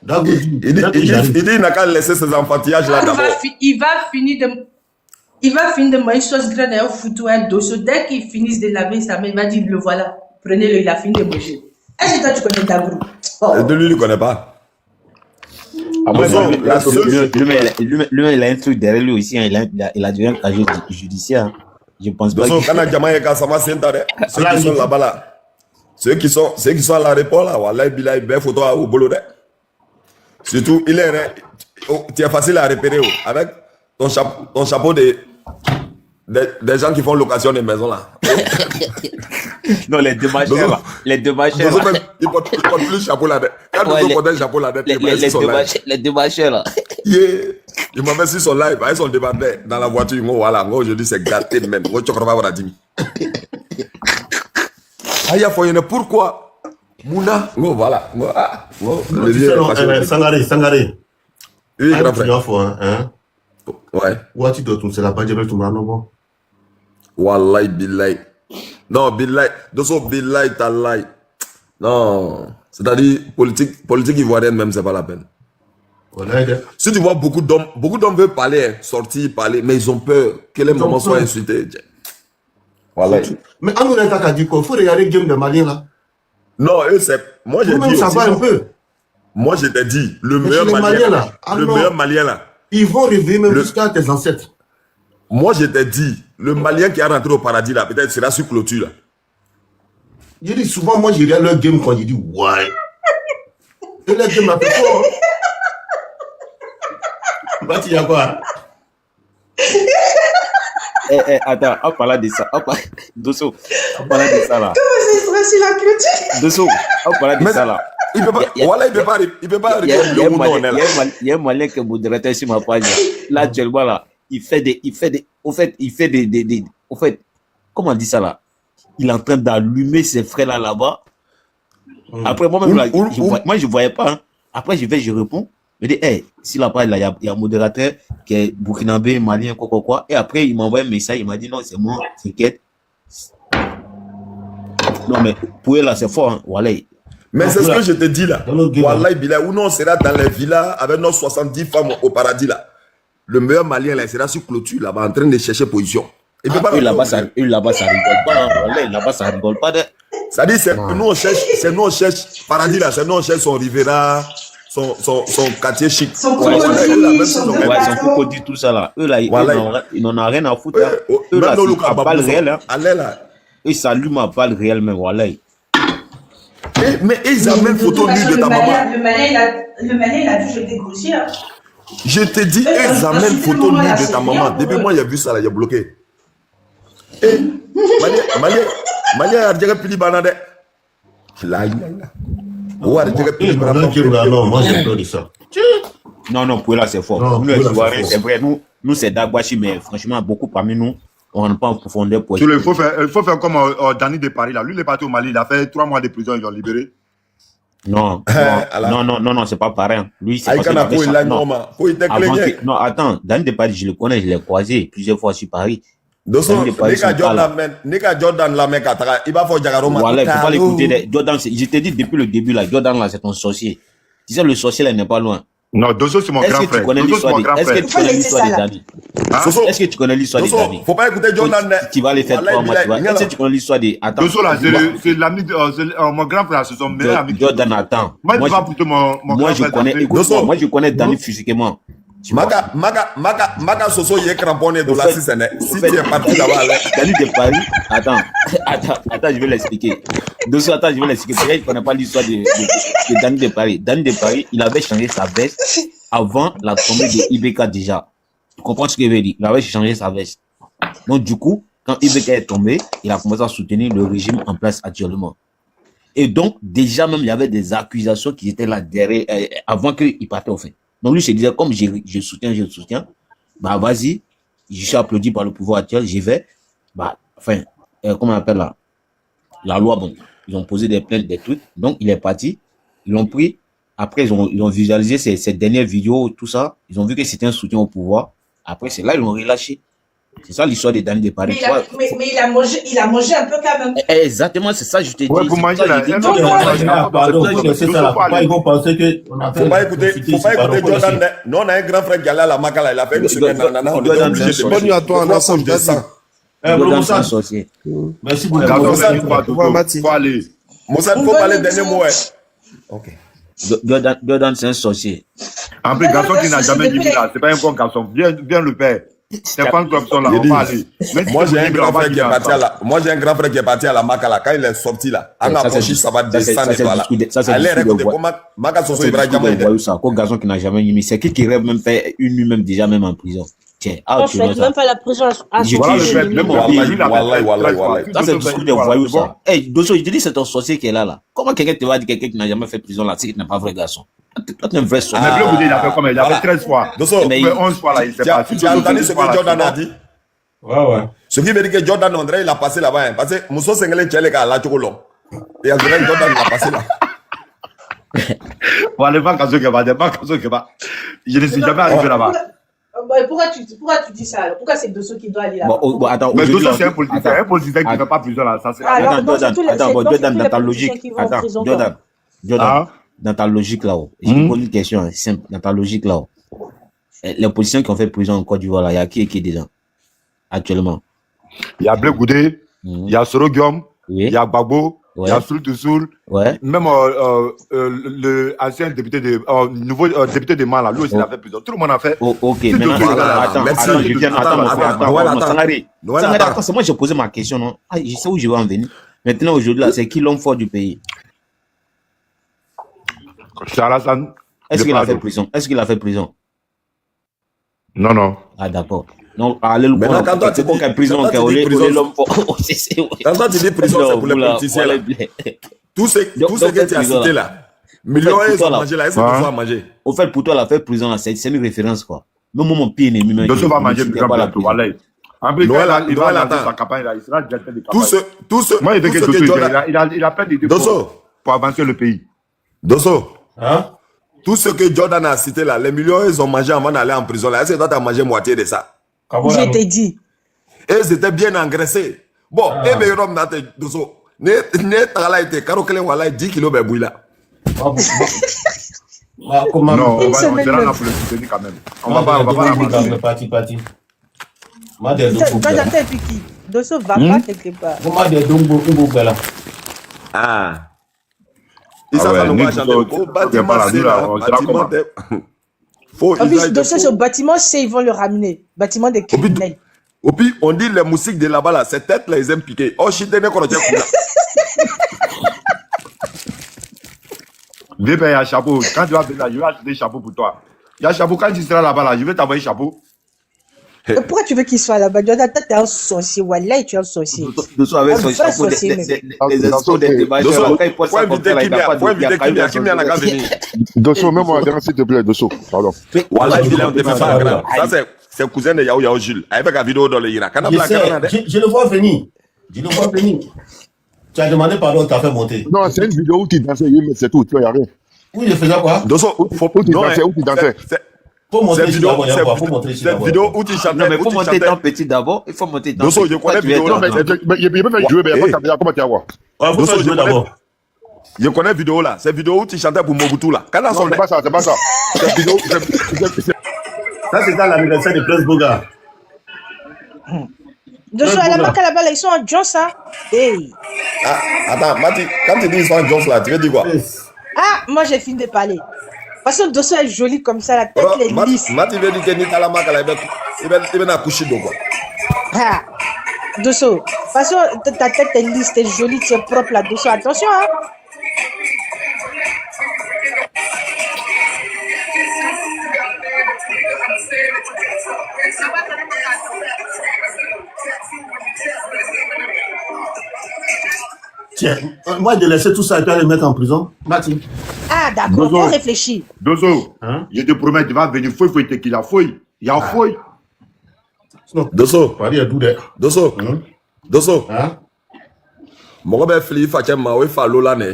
Il dit qu'il n'a qu'à laisser ses enfantillages là d'abord. Il va finir de manger sauce graine et un foutu un Dosso. Dès qu'il finisse de laver sa main, il va dire, le voilà. Prenez-le, il a fini de manger. Est-ce que toi, tu connais Dagrou? De lui, il ne connaît pas. Lui, il a un truc derrière lui aussi. Il a déjà un casier judiciaire. Je pense pas. Ceux qui sont là-bas là, ceux qui sont à l'aéroport là, voilà, il a une photo au boulot. Surtout, il est, tu es facile à repérer avec ton chapeau des gens qui font location des maisons là. Non, les deux machins là. Les deux machins là. Ils portent plus le chapeau là. Quand ils portent le chapeau là, les deux machins là. Yeah. Il m'a fait sur son live, ils sont débattés dans la voiture. Voilà, je dis c'est gâté même. Tu crois pas Dimi. Aïe, pourquoi Mouna, voilà. Sangaré. Oui, grand frère. Hein? Ouais. Où tu dois tout c'est la page de tout bon. Wallahi billahi. Non, billahi. Dosso billahi tallahi. Non. C'est-à-dire, politique ivoirienne même, c'est pas la peine. Si tu vois beaucoup d'hommes veulent parler, sortir, parler, mais ils ont peur que les mamans soient insultés. Voilà. Mais on a dit qu'il faut regarder le game de Malien là. Non, eux, c'est. Moi, j'ai dit. Ça va un peu. Moi, je t'ai dit, le meilleur Malien là. Le meilleur Malien là. Ils vont rêver même jusqu'à tes ancêtres. Moi, je t'ai dit, le Malien qui est rentré au paradis là, peut-être sera sur clôture là. Je dis souvent, moi, je regarde leur game quand je dis, ouais. Et leur game a fait fort. Bah, tu y a quoi? Attends, on parle de ça. Dosso, on parle de ça là. Comment c'est stressé la clôture? Dosso, on parle de ça là. Il peut pas, voilà, il peut pas Il y a un Malien qui est modérateur sur ma page. Là, actuellement là, il fait des, comment on dit ça là? Il est en train d'allumer ses frères là-bas. Après, moi-même, là, moi, je voyais pas. Hein. Après, je réponds. Je dis, hey, si là-bas, il y a un modérateur qui est burkinabé, malien, quoi. Et après, il m'a envoyé un message. Il m'a dit, non, c'est moi, t'inquiète. Non, mais pour eux, là, c'est fort. Hein. Voilà. Mais c'est ce que je te dis là. Wallahi Billah, ou non, on sera dans les villas avec nos 70 femmes au paradis là. Le meilleur malien là, il sera sur clôture là-bas en train de chercher position. Et là-bas, ça rigole pas. Hein. Là-bas, ça rigole pas. Ça dit, c'est nous on cherche paradis là, c'est nous on cherche son Rivera, son quartier chic. Son Cocody, tout ça là. Eux là, ils n'en ont rien à foutre. Hein. Eux là, c'est à balle réelle. Hein. Ils s'allument à balle réelle même, voilà. Mais ils amènent photo nue de ta maman. Le Malais, il a dit, j'étais grossier. Je te dis, ils amènent photo nue de ta maman. Depuis moi, j'ai vu ça là, il a bloqué. Malien a déjà pili banade. Non, moi j'ai peur de ça. Non, pour là c'est fort. C'est vrai, nous c'est Dagbashi, mais franchement, beaucoup parmi nous, on n'a pas en profondeur pour. Il faut faire comme Dani de Paris là. Lui, il est parti au Mali, il a fait 3 mois de prison, ils l'ont libéré. Non, c'est pas pareil. Lui, c'est pas non, attends, Dani de Paris, je le connais, je l'ai croisé plusieurs fois sur Paris. Jordan la mec il va faire Jagaroma. Voilà, il faut pas l'écouter. Jordan, je t'ai dit depuis le début là, Jordan là, c'est ton sorcier. Tu sais, le sorcier là n'est pas loin. Non, Dosso, c'est mon grand frère. Est-ce que tu connais l'histoire de Dani? Est-ce que tu connais l'histoire de Dani? Faut pas écouter Jordan. Tu vas aller faire 3 mois, tu vois. Est-ce que tu connais l'histoire de... Attends. Dosso là, c'est l'ami de mon grand frère, c'est son meilleur ami. Jordan, attends. Moi, je connais Dani physiquement. Maga Soso y est cramponné de la 6 années. Si tu es parti là-bas, Dani de Paris, attends, je vais l'expliquer. Dosso, attends, je vais l'expliquer. Peut-être qu'il ne connaît pas l'histoire de Dani de Paris. Dani de Paris, il avait changé sa veste avant la tombée de Ibeka déjà. Tu comprends ce que je veux dire? Il avait changé sa veste. Donc, du coup, quand Ibeka est tombé, il a commencé à soutenir le régime en place actuellement. Et donc, déjà même, il y avait des accusations qui étaient là derrière, avant qu'il parte au fait. Donc lui se disait, comme je soutiens, bah vas-y, je suis applaudi par le pouvoir actuel, j'y vais, bah, enfin, comment on appelle la loi, bon, ils ont posé des plaintes, des trucs, donc il est parti, ils l'ont pris, après ils ont visualisé ces dernières vidéos, tout ça, ils ont vu que c'était un soutien au pouvoir, après c'est là ils l'ont relâché. C'est ça l'histoire de Dani de Paris. Mais il a mangé un peu quand même. Exactement, c'est ça, je te dis. Ouais, vous mangez là. Ils vont penser que. Faut pas écouter Jordan. Nous, on a un grand frère qui allait à la Makala. Il a fait une semaine. On est obligé de bonne nuit à toi, on a ensemble. Merci beaucoup. Moussa, il faut parler dernier mot. Ok. Jordan, c'est un sorcier. En plus, garçon qui n'a jamais dit là, c'est pas un bon garçon. Viens le père. C'est pas comme ça là, on va aller. Moi j'ai un grand frère qui est parti à la Makala. Quand il est sorti là, on a approché, ça va descendre et voilà. Elle est récoltée. Maka Soso Ibrahima. C'est un garçon qui n'a jamais mis. C'est qui rêve même faire une nuit même déjà même en prison. Tiens, On fait même pas la prison à Je Voilà te le jure, fait, même mon mon pays, pays, Wallah. ça c'est le discours des voyous, ça. Eh, Dosso, je te dis, c'est ton sorcier qui est là. Comment quelqu'un te va dire quelqu'un qui n'a jamais fait prison là, c'est qu'il n'est pas vrai garçon? Toi, tu es un vrai sorcier. Mais Bleu Goudé, il a fait combien? Il a fait 13 fois. Dosso, Mais Il a fait 11 fois là, il s'est pas. tu as entendu ce que Jordan a dit? Ouais. Ce qui veut dire que Jordan André, il a passé là-bas. Hein, parce que Mousso Sengelé Tchèle a la long. Et André Jordan, il a passé là. Voilà, pas Kazo Keba, pas Kazo Keba. Je ne suis jamais arrivé là-bas. Pourquoi tu dis ça alors? Pourquoi c'est Dosso qui doit aller là-bas? Bon, attends, Mais aujourd'hui, Dosso, c'est un politicien qui ne fait pas prison là. Ça, c'est Alors, donc, c'est tous les- Attends, donc, c'est Jordan, tous dans les ta politiciens logique, qui vont en prison, Jordan, Ah. dans ta logique là-haut, je te pose une question hein, simple, dans ta logique là-haut. Les politiciens qui ont fait prison en Côte d'Ivoire là, il y a qui est dedans actuellement? Il y a Bleu Goudé, il y a Soro Guillaume, Oui. il y a Gbagbo, il y a Soul Toussoul, Ouais. même le ancien député de, nouveau député de Mala, lui aussi il a fait prison. Tout le monde a fait. Ok, Tout maintenant, le monde, attends, merci. je viens, Attends. Sangare, Noël, Sangare, attends. attends, c'est moi j'ai posé ma question, non? Ah, je sais où je vais en venir. Maintenant, aujourd'hui, là, c'est qui l'homme fort du pays? Charasan. Est-ce qu'il a fait prison? Est-ce qu'il a fait prison? Non. Ah, d'accord. Non, allez, le Maintenant, quand toi, tu dis prison, prison, l'homme fort. Quand toi, tu dis prison, c'est pour les politiciens là. Tout ce que tu as cité là. Millions, ils ont mangé là. Est-ce que tu vas manger? Au fait, pour toi, la faire prison, là, c'est une référence, quoi. Même mon pire ennemi, Dosso va manger plus pas la bientôt, prison. voilà. En plus, Noël, il va Noël, lancer attends. sa campagne là, il sera directeur de campagne. Tout ce Moi, il veut tout que ce que Dosso, Jordan- il a plein d'idées Dosso, pour avancer le pays. Dosso, Hein? tout ce que Jordan a cité là, les millions, ils ont mangé avant d'aller en prison là. Est-ce que toi, tu as mangé moitié de ça? Je t'ai dit. Et ils étaient bien engraissés. Bon, et bien, Rom Nate, Dosso, ne t'as été, Karo Kelen Wala, 10 kilos de bouille là. Comment Non, on Une sera semaine là même. pour le soutenir quand même. On va pas la Parti. Toi, j'attends et puis qui? Dosso va pas quelque part. Comment dire donc là? Ah. Ah Ça ouais, va nous nous, chanter. Dosso, Oh, tu bâtiment, viens pas là, c'est nous, là, là. on sera Bâtiment, comment? Faut, En ils plus, aillent Dosso, de ce bâtiment, c'est ils vont le ramener. Bâtiment des criminels. Au pire, on dit les moustiques de là-bas, là, ces têtes là, ils aiment piquer. Oh, shit, t'es né qu'on a déjà coulé. Viens payer un chapeau. Quand tu vas venir là, je vais acheter des chapeaux pour toi. Il y a un chapeau, quand tu seras là-bas, là, je vais t'envoyer un chapeau. Mais pourquoi tu veux qu'il soit là-bas? Jonathan, t'es un sorcier. Wallah, tu es un sorcier. Dosso avec Un son vrai chapeau, sorcier, les escrocs des bâcheurs, Dosso, quand il pose faut ça comme inviter ça, là, il n'a pas Kimia, faut inviter Kimia, Kimia n'a qu'à de... venir. Dosso, mets-moi un grand s'il te plaît, Dosso. Pardon. Voilà, il est on te fait pas grand. Ça, c'est le cousin de Yao Jules. Avec la vidéo dans le Irak. Quand on a Je le vois venir. Tu as demandé pardon, tu as fait monter. Non, c'est une vidéo où tu dansais, c'est tout, tu vois, il n'y a rien. Oui, je faisais quoi? Dosso, faut Où tu dansais, où tu dansais. Faut montrer Cette ici vidéo, d'abord, il y a quoi? Faut montrer ici cette d'abord. vidéo où tu chantais. Non, mais il faut où tu monter chantais. dans petit d'abord. Il faut monter dans Dosso, petit. je connais Pourquoi tu vidéo, es non, dans- mais Il peut faire jouer, mais il n'y a pas de comment tu vas voir. Ouais, faut Dosso, faire jouer d'abord. Je connais vidéo là. C'est vidéo où tu chantais pour Mobutu là. Quand on Non, s'en c'est pas ça, c'est pas ça. Cette vidéo, Ça, c'est dans l'anniversaire de Prince Boga. Dosso, à la marque là-bas, là, ils sont en Jones, ça. Hey. Ah, attends, Mati, quand tu dis ils sont en Jones là, tu veux dire quoi? Ah, moi, j'ai fini de parler. Parce que Dosso est joli comme ça, la tête, elle est lisse. Mati veut dire que ni Talama, il va accoucher de quoi? Ah. Dosso, parce que ta tête est lisse, t'es jolie, tu es propre là, Dosso. Attention, hein. Tiens, moi, de laisser tout ça et toi le mettre en prison. Mati. Ah, d'accord, Dosso. faut réfléchir. Dosso, Hein? je te promets, tu vas venir fouille qu'il a fouille. Il y a fouille. Dosso, Paris est doux, Dosso, Hein? Dosso. Hein? Mɔgɔ bɛ fili facɛ ma o ye fa lola ne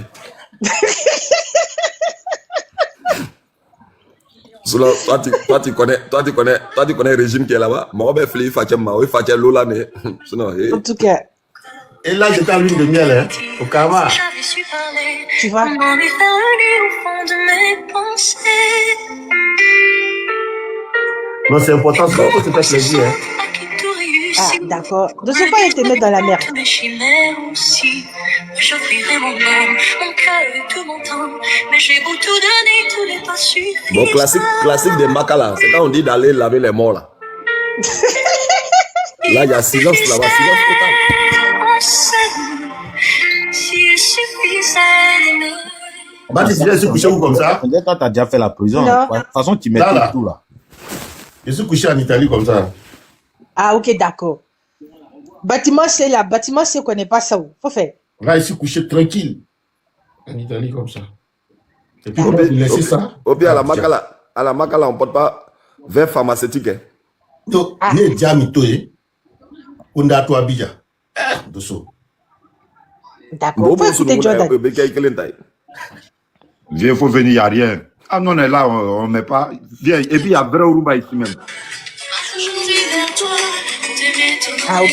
sinon toi tu connais régime qui est là-bas mɔgɔ bɛ fili facɛ ma o ye facɛ lola ne sinon En tout cas, Et là, j'étais en lune de miel, hein, au Kama. tu vois. Non, c'est important, c'est pour te faire plaisir, hein. Ah, d'accord. De ce pas, il te met dans la merde. J'offrirai mon âme, mon cœur et tout mon temps. Mais j'ai beau tout donner, tout n'est pas suffisant. bon classique des Makala c'est quand on dit d'aller laver les morts là là il y a silence là-bas silence total On s'aime, s'il suffisait d'aimer. Bah, tu sais, se coucher où comme ça? Peut-être toi, t'as déjà fait la prison. Non. De toute façon, tu mets Là, là. tout là. Je suis couché en Italie comme ça. Ah, ok, d'accord. Bâtiment C, là. Bâtiment C, on ne connaît pas ça. Faut faire. Là, je suis couché tranquille. En Italie comme ça. Et puis, on peut laisser ça. Au pire, à la Makala, on ne porte pas vers pharmaceutique. Donc, il y a Diamito, on a toi Abidjan. D'accord. Faut écouter Jordan. Viens, il faut venir, il n'y a rien. Ah non, on est là, on ne met pas. Viens, et puis il y a vrai Uruba ici même. Ah, ok.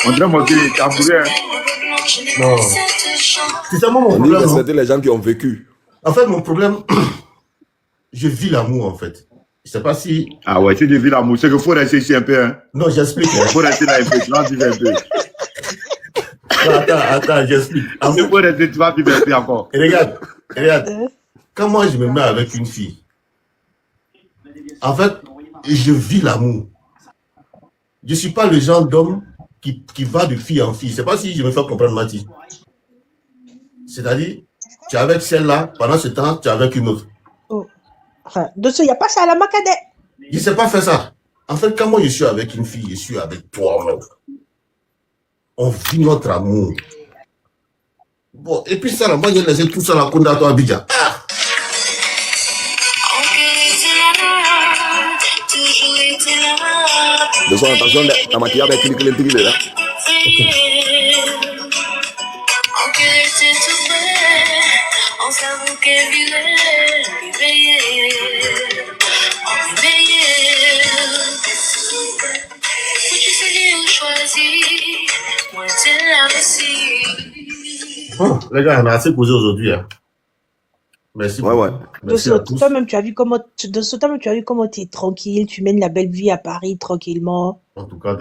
On dirait moi qui est tambouré. Non. C'est ça mon problème. C'était les gens qui ont vécu. En fait, mon problème, je vis l'amour en fait. Je sais pas si. Ah ouais, tu dis vis l'amour, c'est qu'il faut rester ici un peu. Hein. Non, j'explique. Il faut rester là un peu, tu vas vivre un peu. Attends, j'explique. Il faut rester, tu vas vivre un peu encore. Et regarde. Quand moi je me mets avec une fille, en fait, je vis l'amour. Je ne suis pas le genre d'homme qui va de fille en fille. C'est pas si je me fais comprendre, Mathis. C'est-à-dire, tu es avec celle-là, pendant ce temps, tu es avec une autre. Oh. Enfin, de ce, il n'y a pas ça à la Macadé. Je ne sais pas faire ça. En fait, quand moi je suis avec une fille, je suis avec toi. On vit notre amour. Bon, et puis ça, là, moi, j'ai laissé tout ça à la Konda à Abidjan. Ah! De son attention, la maquillage avec clic là. Oh, les gars, on a assez posé aujourd'hui. Hein. Merci. Ouais. Merci à tous. Toi-même, tu as vu comment tu es tranquille, tu mènes la belle vie à Paris tranquillement. En tout cas,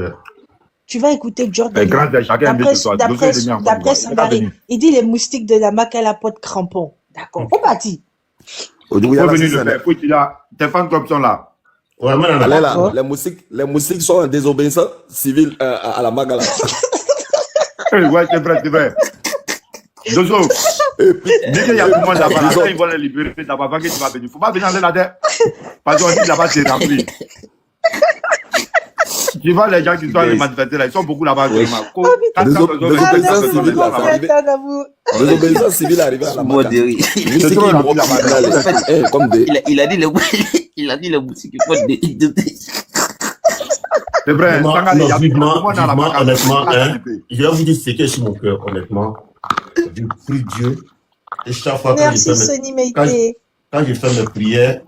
tu vas écouter Jordan. D'après Sambari, il dit les moustiques de la Makala pot de crampons. D'accord. On partit. Il faut venir le faire. Écoute, il a tes fans comme sont là. Ouais, les moustiques sont en désobéissance civile à la Makala. Ouais, c'est vrai. Dozo, dès qu'il y a tout le monde là-bas, ils vont les libérer là-bas, que tu vas venir. Il ne faut pas venir en là-dedans. Parce qu'on dit là-bas, c'est rempli. Tu vois les gens qui sont les manifestants là, ils sont beaucoup là-bas. Désobéissance civile arrivée à la Makala. Il a dit les boutiques qui font des c'est vrai, honnêtement, hein, je vais vous dire ce qui est sur mon cœur, honnêtement. Je prie Dieu. Et chaque fois quand je fais mes prières,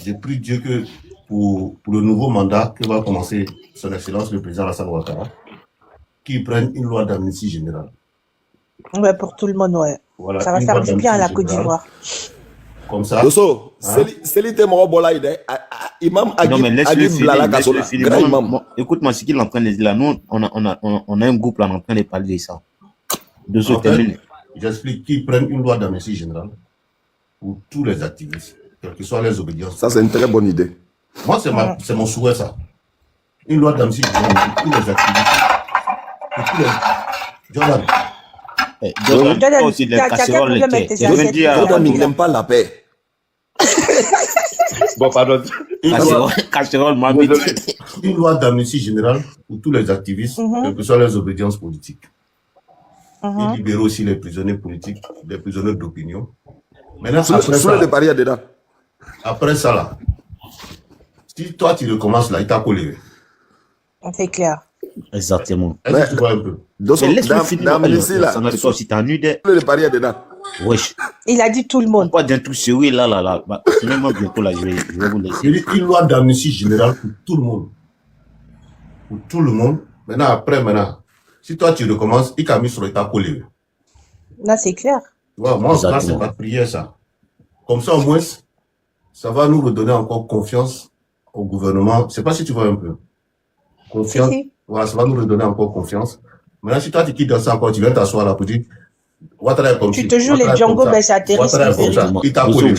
je prie Dieu que pour le nouveau mandat que va commencer son Excellence le président Alassane Ouattara, qu'il prenne une loi d'amnistie générale. Ouais, pour tout le monde, ouais. Voilà, ça va faire du bien à la Côte d'Ivoire. Comme ça. Dosso, c'est l'idée imam écoute-moi, ce qu'il est en train de dire là, nous, on a un groupe là, on est en train de parler de ça. Dosso, termine. J'explique qu'ils prennent une loi d'amnistie générale pour tous les activistes, quelles que soient les obédiences. Ça, c'est une très bonne idée. Moi, c'est mon souhait, ça. Une loi d'amnistie générale pour tous les activistes. Pour tous les... Jordan aussi les casseroles, Jordan n'aime pas la paix. Bon, pardon. Casserole, une loi d'amnistie générale pour tous les activistes, quelles que soient les obédiences politiques. Et libérer aussi les prisonniers politiques, les prisonniers d'opinion. Maintenant, après ça, là, si toi tu recommences là, il t'a collé. C'est clair. Exactement. Est-ce que tu vois un peu? Laisse-le finir. Ça n'a pas aussi t'ennuie de. Wesh. Il a dit tout le monde. Pas d'un tout sérieux là. Sinon, moi, bientôt là, je vais vous laisser. Il y a une loi d'amnistie générale pour tout le monde. Pour tout le monde. Maintenant, si toi tu recommences, il t'a mis sur l'état collé. Là, c'est clair. Tu vois, moi, là, c'est ma prière, ça. Comme ça, au moins, ça va nous redonner encore confiance au gouvernement. Je sais pas si tu vois un peu. Confiance. Si. Voilà, ça va nous redonner encore confiance. Maintenant, si toi tu quittes dans ça encore, tu viens t'asseoir là pour dire, tu te joues les Django, ben ça atterrit. Il t'a collé.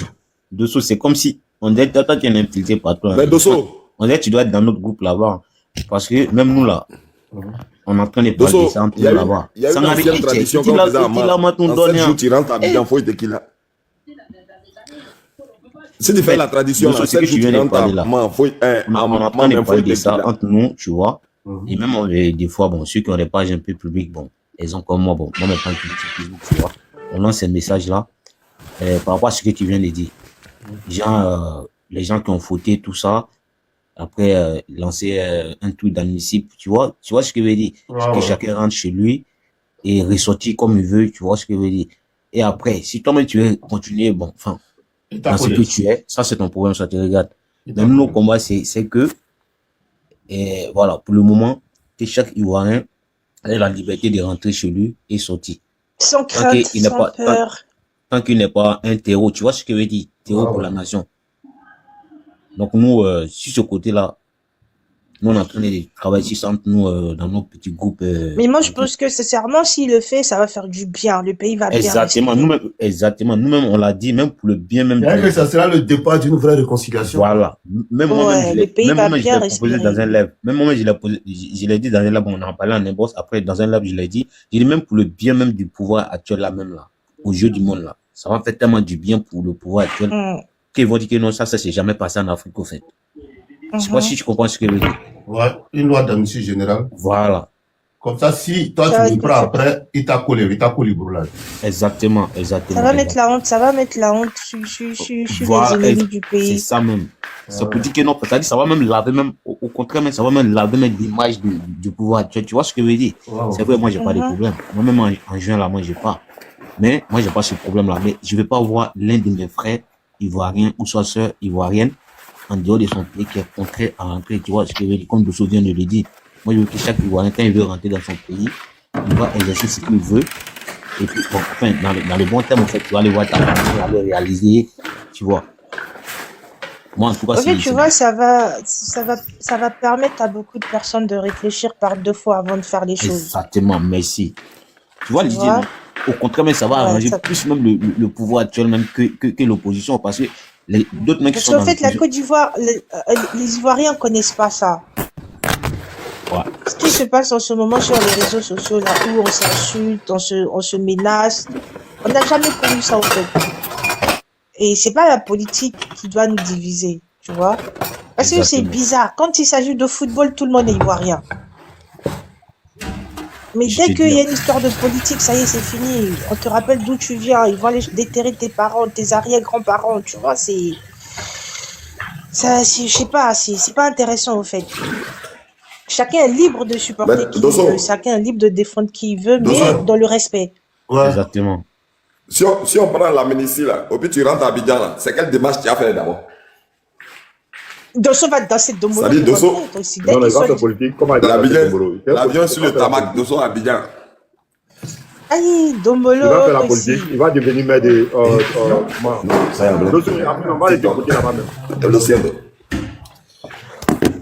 Dosso, c'est comme si, on dirait, toi, tu es infiltré par toi. Mais Dosso, on dirait, tu dois être dans notre groupe là-bas. Parce que, même nous là, on est en train de parler de ça entre nous là-bas. Il y a une ancienne tradition comme ça. En 7 jours, tu rentres à Abidjan, faut tequila. Si tu fais la tradition, c'est que tu viens de parler là. On est en train de parler de ça entre nous, tu vois. Et même des fois, bon, ceux qui ont des pages un peu publiques, bon, ils ont comme moi, bon, moi maintenant Facebook, tu vois. On lance ces messages-là par rapport à ce que tu viens de dire. Les gens qui ont fauté, tout ça, après lancer un truc d'admissible, tu vois ce que je veux dire. Que chacun rentre chez lui et ressortir comme il veut, tu vois ce que je veux dire. Et après, si toi-même tu veux continuer, bon, enfin, dans ce que tu es, ça c'est ton problème, ça te regarde. Même nos combats, c'est que, voilà, pour le moment, chaque Ivoirien a la liberté de rentrer chez lui et sortir. Sans crainte, sans peur. Tant qu'il n'est pas un terreau, tu vois ce que je veux dire, terreau pour la nation. Donc nous, sur ce côté-là, nous on est en train de travailler ici entre nous dans nos petits groupes. Mais moi je pense que sincèrement, s'il le fait, ça va faire du bien. Le pays va bien. Exactement, nous-mêmes on l'a dit, même pour le bien même. Que ça sera le départ d'une vraie réconciliation. Voilà. Même moi-même, le pays va bien proposé dans un live. Même moi, je l'ai dit dans un live, on en parlait en inbox. Après, dans un live, je l'ai dit même pour le bien même du pouvoir actuel là même là, au jeu du monde là. Ça va faire tellement du bien pour le pouvoir actuel qu'ils vont dire que non, ça s'est jamais passé en Afrique au fait. Je sais pas si tu comprends ce que je veux dire. Ouais, une loi d'amnistie générale. Voilà. Comme ça, si toi tu le prends après, il t'a collé brûlage. Exactement. Ça va mettre la honte, sur les ennemis du pays. C'est ça même. C'est pour dire que non, c'est-à-dire ça va même laver même, au contraire, même, ça va même laver même l'image du pouvoir. Tu vois ce que je veux dire? C'est vrai, moi j'ai pas de problème. Moi-même en juin là, moi j'ai pas. Mais moi j'ai pas ce problème là. Mais je vais pas voir l'un de mes frères ivoiriens ou soit sœur ivoirienne en dehors de son pays qui est contraire à rentrer, tu vois ce que je veux dire, comme Dosso vient de le dire. Moi, je veux que chaque Ivoirien, quand il veut rentrer dans son pays, il va exercer ce qu'il veut. Et puis, bon, enfin, dans le bon terme, en fait, tu vas aller voir ta famille, tu vas aller réaliser, tu vois. Moi, en tout cas, ok, tu vois, ça va permettre à beaucoup de personnes de réfléchir par 2 fois avant de faire les choses. Exactement, merci. Tu vois, l'idée, au contraire, mais ça va arranger plus même le pouvoir actuel même que l'opposition, parce que d'autres mecs qui sont en fait, la Côte d'Ivoire, les Ivoiriens connaissent pas ça. Ouais. Ce qui se passe en ce moment sur les réseaux sociaux, là où on s'insulte, on se menace, on n'a jamais connu ça en fait. Et c'est pas la politique qui doit nous diviser, tu vois. Parce que c'est bizarre. Quand il s'agit de football, tout le monde est ivoirien. Mais dès qu'il y a une histoire de politique, ça y est, c'est fini. On te rappelle d'où tu viens. Ils vont déterrer tes parents, tes arrière-grands-parents. Tu vois, je sais pas, c'est pas intéressant, au fait. Chacun est libre de supporter qui il veut. Chacun est libre de défendre qui il veut, mais dans le respect. Ouais. Exactement. Si on prend la ministre là, au plus tu rentres à Abidjan là, c'est quelle démarche tu as fait d'abord? Dosso va danser Dombolo. Ça dit Dosso. Non, les gens politique, comment il a l'avion sur le tarmac, Dosso à Abidjan. Aïe, Dombolo. Il va faire la politique, il va devenir maire de. Non, ça y est, Dosso, on va les déporter là-bas même.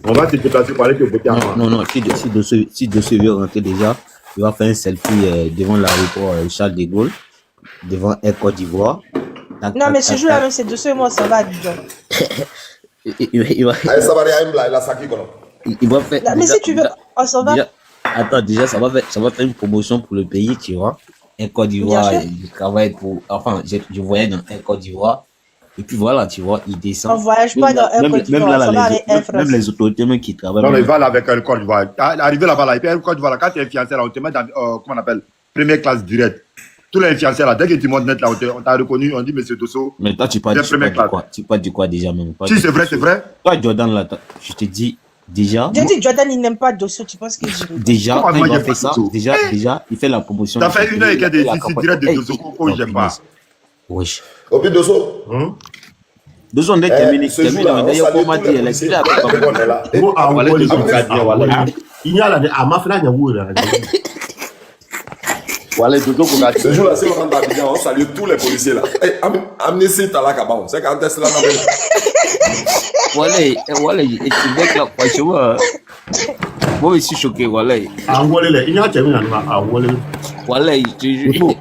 On va te déplacer pour aller te voter à moi. Non, si Dosso veut rentrer déjà, il va faire un selfie devant l'aéroport Charles de Gaulle, devant Air Côte d'Ivoire. Non, mais ce jour-là, même c'est Dosso et moi, ça va à Abidjan. Il va faire. Mais si tu veux, on s'en va. Attends, déjà, ça va faire une promotion pour le pays, tu vois. Air Côte d'Ivoire, il travaille pour. Enfin, je voyais dans Air Côte d'Ivoire. Et puis voilà, tu vois, il descend. On voyage pas dans Air Côte d'Ivoire, même les autorités même qui travaillent. Non, mais il va là avec Air Côte d'Ivoire. Arrivé là-bas, là, et puis Air Côte d'Ivoire, quand tu es fiancé là, on te met dans, comment on appelle, première classe directe. Tous les fiancés là, dès que tu montes net là, on t'a reconnu, on dit monsieur Dosso. Mais toi, tu parles de quoi déjà même? Si, c'est vrai, c'est vrai. Toi, Jordan, là, je te dis déjà. J'ai dit Jordan, il n'aime pas Dosso, tu penses que je. Déjà, quand il a fait ça, déjà, il fait la promotion. T'as fait une heure et qu'il y a des sites directs de Dosso, oh, j'aime pas. Oui. Au plus Dosso. Dosso, on est terminé. D'ailleurs, comment dire, elle est là. Il y a là, à ma fenêtre, ce jour-là, si on rentre à Abidjan, on salue tous les policiers là. Amnesty Talakabao, c'est quand est-ce là? Voilà, et tu mec là, franchement, moi je suis choqué, voilà. Il y a terminé à Wallé. Voilà, je te jure.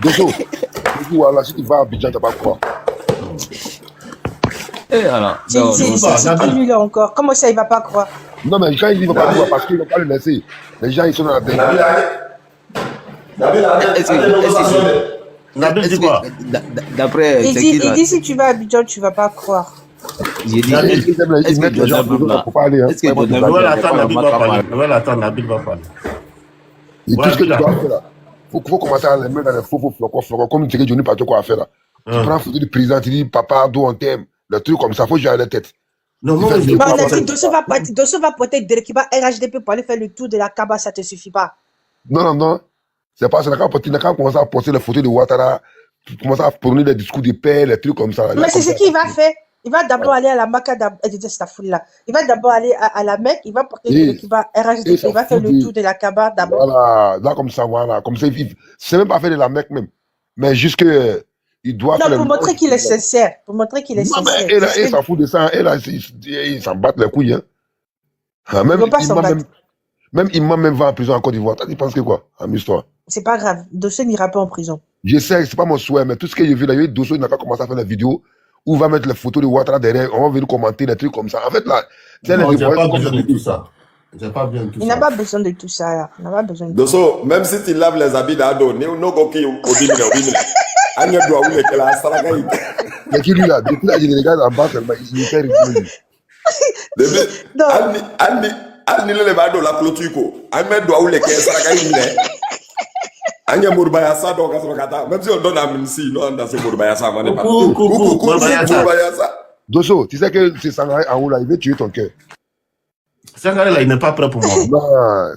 Dosso, voilà, si tu vas à Abidjan, t'as pas quoi. Et alors, c'est nul encore. Comment ça, il va pas croire? Non, mais quand il dit qu'il ne va pas voir, parce qu'il ne va pas le laisser. Les gens, ils sont dans la tête. Nabil dit quoi? D'après. Il dit si tu vas à Abidjan, tu ne vas pas croire. J'ai dit, est-ce que Nabil va parler. Et tout ce que tu dois faire là, il faut commencer à les mettre dans les faux flocons, comme tu sais que Johnny pas quoi à faire là. Tu prends la photo du président, tu dis papa, d'où on t'aime, le truc comme ça, il faut gérer la tête. Non, on a dit Dosso va porter Derekiba RHDP pour aller faire le tour de la Kaba, ça te suffit pas. Non. C'est pas ça. Quand on commence à poster les photos de Ouattara, tu commences à prendre des discours de paix, les trucs comme ça. Mais c'est ce qu'il va faire. Il va d'abord aller à la Mecque, il va d'abord aller à la Mecque, il va porter Derekiba RHDP, il va faire le tour de la Kaba d'abord. Voilà, là comme ça, Comme ça, c'est même pas faire de la Mecque même. Mais juste que. Il doit pour montrer qu'il est sincère. Pour montrer qu'il est sincère. Il s'en fout de ça. Il s'en bat les couilles. Hein. Même imam va en prison en Côte d'Ivoire. Tu penses que quoi? Amuse-toi. C'est pas grave. Dosso n'ira pas en prison. Je sais, c'est pas mon souhait, mais tout ce que j'ai vu là, Dosso n'a pas commencé à faire des vidéos où il va mettre les photos de Ouattara derrière. On va venir commenter des trucs comme ça. En fait, là, c'est les pas besoin de tout ça. Il n'a pas besoin de tout ça. Là. Il n'a pas besoin de Dosso, même si tu laves les habits d'ado, non, qui au Anne doit où les là, ça la gagne. Mais qui lui là, depuis là, il regarde en bas, il est très rigolo. Anne le bado la clôture ko. Anne doit où les ça la gagne. Anne Mourbaya ça donc à même si on donne à Minsi, non, dans ce Mourbaya ça, on n'est pas. Coucou, Mourbaya ça. Dosso, tu sais que c'est Sangaré en haut là, il veut tuer ton cœur. Sangaré là, il n'est pas prêt pour moi. Non,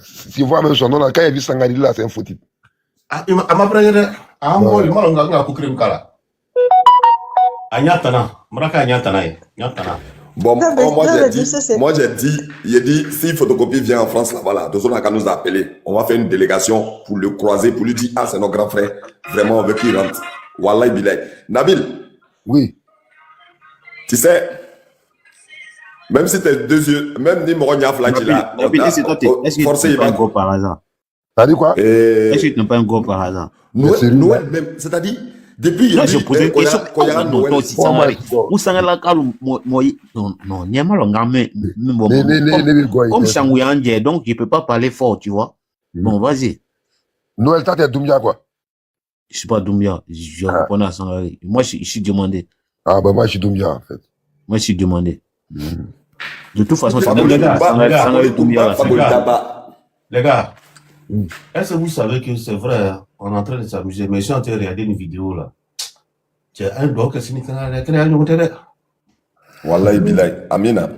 si tu vois même son nom là, quand il a vu Sangaré là, c'est un faux type. Il m'a pris un mot, il m'a dit que je kala. Anyatana, Maraka Anyatana. Bon, moi j'ai dit, si photocopie vient en France là-bas, Dosso n'a qu'à nous appeler. On va faire une délégation pour le croiser, pour lui dire, ah, c'est notre grand frère. Vraiment, on veut qu'il rentre. Wallahi Bilay. Nabil. Oui. Tu sais, même si tes deux yeux, même ni Moronia Flaki là, est-ce que tu n'es pas un gros par hasard? T'as dit quoi? Est-ce que tu n'es pas un gros par hasard? Noël même, c'est-à-dire, depuis je posais une question. Non, si ça m'arrive. Où ça là, non, n'y a pas longtemps, mais comme Sangouyange, donc je ne peux pas parler fort, tu vois. Bon, vas-y. Noël, t'as Doumbia quoi? Je ne suis pas Doumbia, je réponds à Sangaré. Moi, je suis demandé. Ah, bah, moi, je suis Doumbia, en fait. Moi, je suis demandé. De toute façon, c'est les gars, est-ce que vous savez que c'est vrai, on est en train de s'amuser, mais je suis en train de regarder une vidéo là. Tu as un bloc que c'est une Wallahi Bilay, Amina.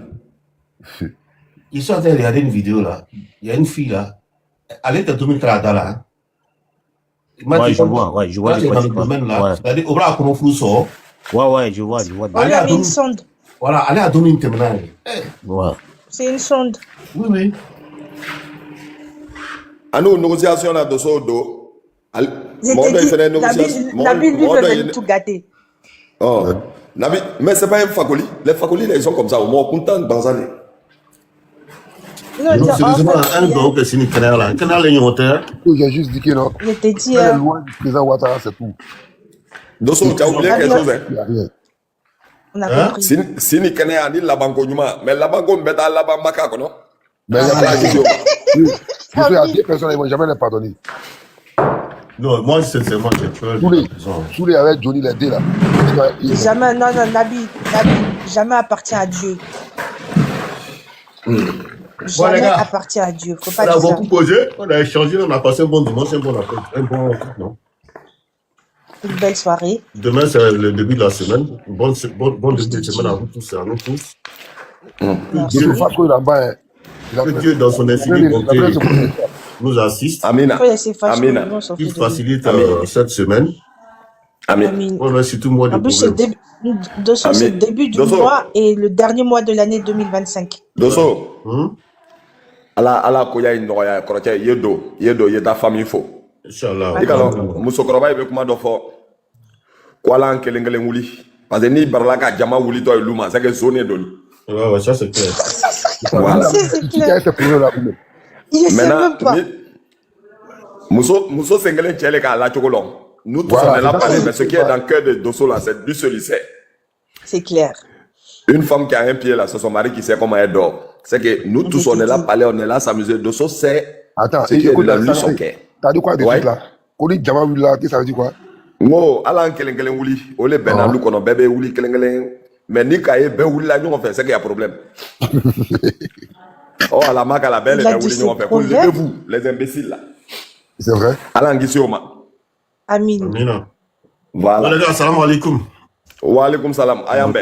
Ils sont en train de regarder une vidéo là. Il y a une fille là. Elle est à Dominique Canada là. Ouais, je vois. Dans le domaine là. C'est-à-dire, au bras, comment vous sort. Ouais, je vois. On lui a mis une sonde. Voilà, allez à Dominique Canada. Ouais. C'est une sonde. Oui. À nos négociations là de Sodo. Nabil lui veut tout gâter. Oh, Nabil, mais c'est pas un Fakoli. Les Fakoli, ils sont comme ça, au moins content dans l'année. Non, sérieusement, un gars que c'est une canard là. Canard les notaires. J'ai juste dit que non. Je t'ai dit. La loi du président Ouattara, c'est tout. Dosso, tu as oublié quelque chose, hein? Il n'y a rien. On a compris. Si ni canard ni la banque mais la banque met à la banque macaque, non? Mais il y a pas de il y a des personnes qui ne vont jamais les pardonner. Non, moi, sincèrement, j'ai peur. Tous les avec Johnny les deux là. Jamais, non, Nabil, jamais appartient à Dieu. Jamais appartient à Dieu. Faut pas on a dire ça. beaucoup posé, on a échangé, on a passé un bon dimanche, un bon appel, un bon truc, non? Une belle soirée. Demain, c'est le début de la semaine. Bon début de semaine à vous tous et à nous tous. Que Dieu, dans son infinie bonté, nous assiste. Amina. Il facilite cette semaine. Amen. On a surtout moi de c'est le début du mois et le dernier mois de l'année 2025. Dosso. ala ko ya inoya koroche yedo yeta famille fo. Inshallah. Dikalo musokoroba ibe kuma do fo. Kwala nkelengele nguli. Parce que ni barla ka jama wuli to luma, c'est que zone doni. Ouais, ça c'est clair. Voilà. C'est clair. Il sait même pas. Muso sengelen chele ka la chokolon. Nous tous on est là parler, mais ce qui est dans le cœur de Dosso là, c'est du seul. C'est clair. Une femme qui a un pied là, c'est son mari qui sait comment elle dort. C'est que nous tous, on est là, parler, on est là, s'amuser. Dosso, c'est. Attends, ce qui est dans lui, son cœur. T'as dit quoi de suite là? Koni Jama Wuli là, ça veut dire quoi? Ngo, Alan Kelengelen Wuli. Ole Benalou, qu'on a bébé Wuli Kelengelen. Mais ni Kaye, Ben Wuli là, nous on fait, c'est qu'il y a problème. Oh, à la marque, à la belle, Ben Wuli, nous on fait. Levez-vous, les imbéciles là. C'est vrai? Alan Gissioma. Amin. Amina. Voilà. Les gars, salam alaikum. Wa alaikum salam. Ayambe.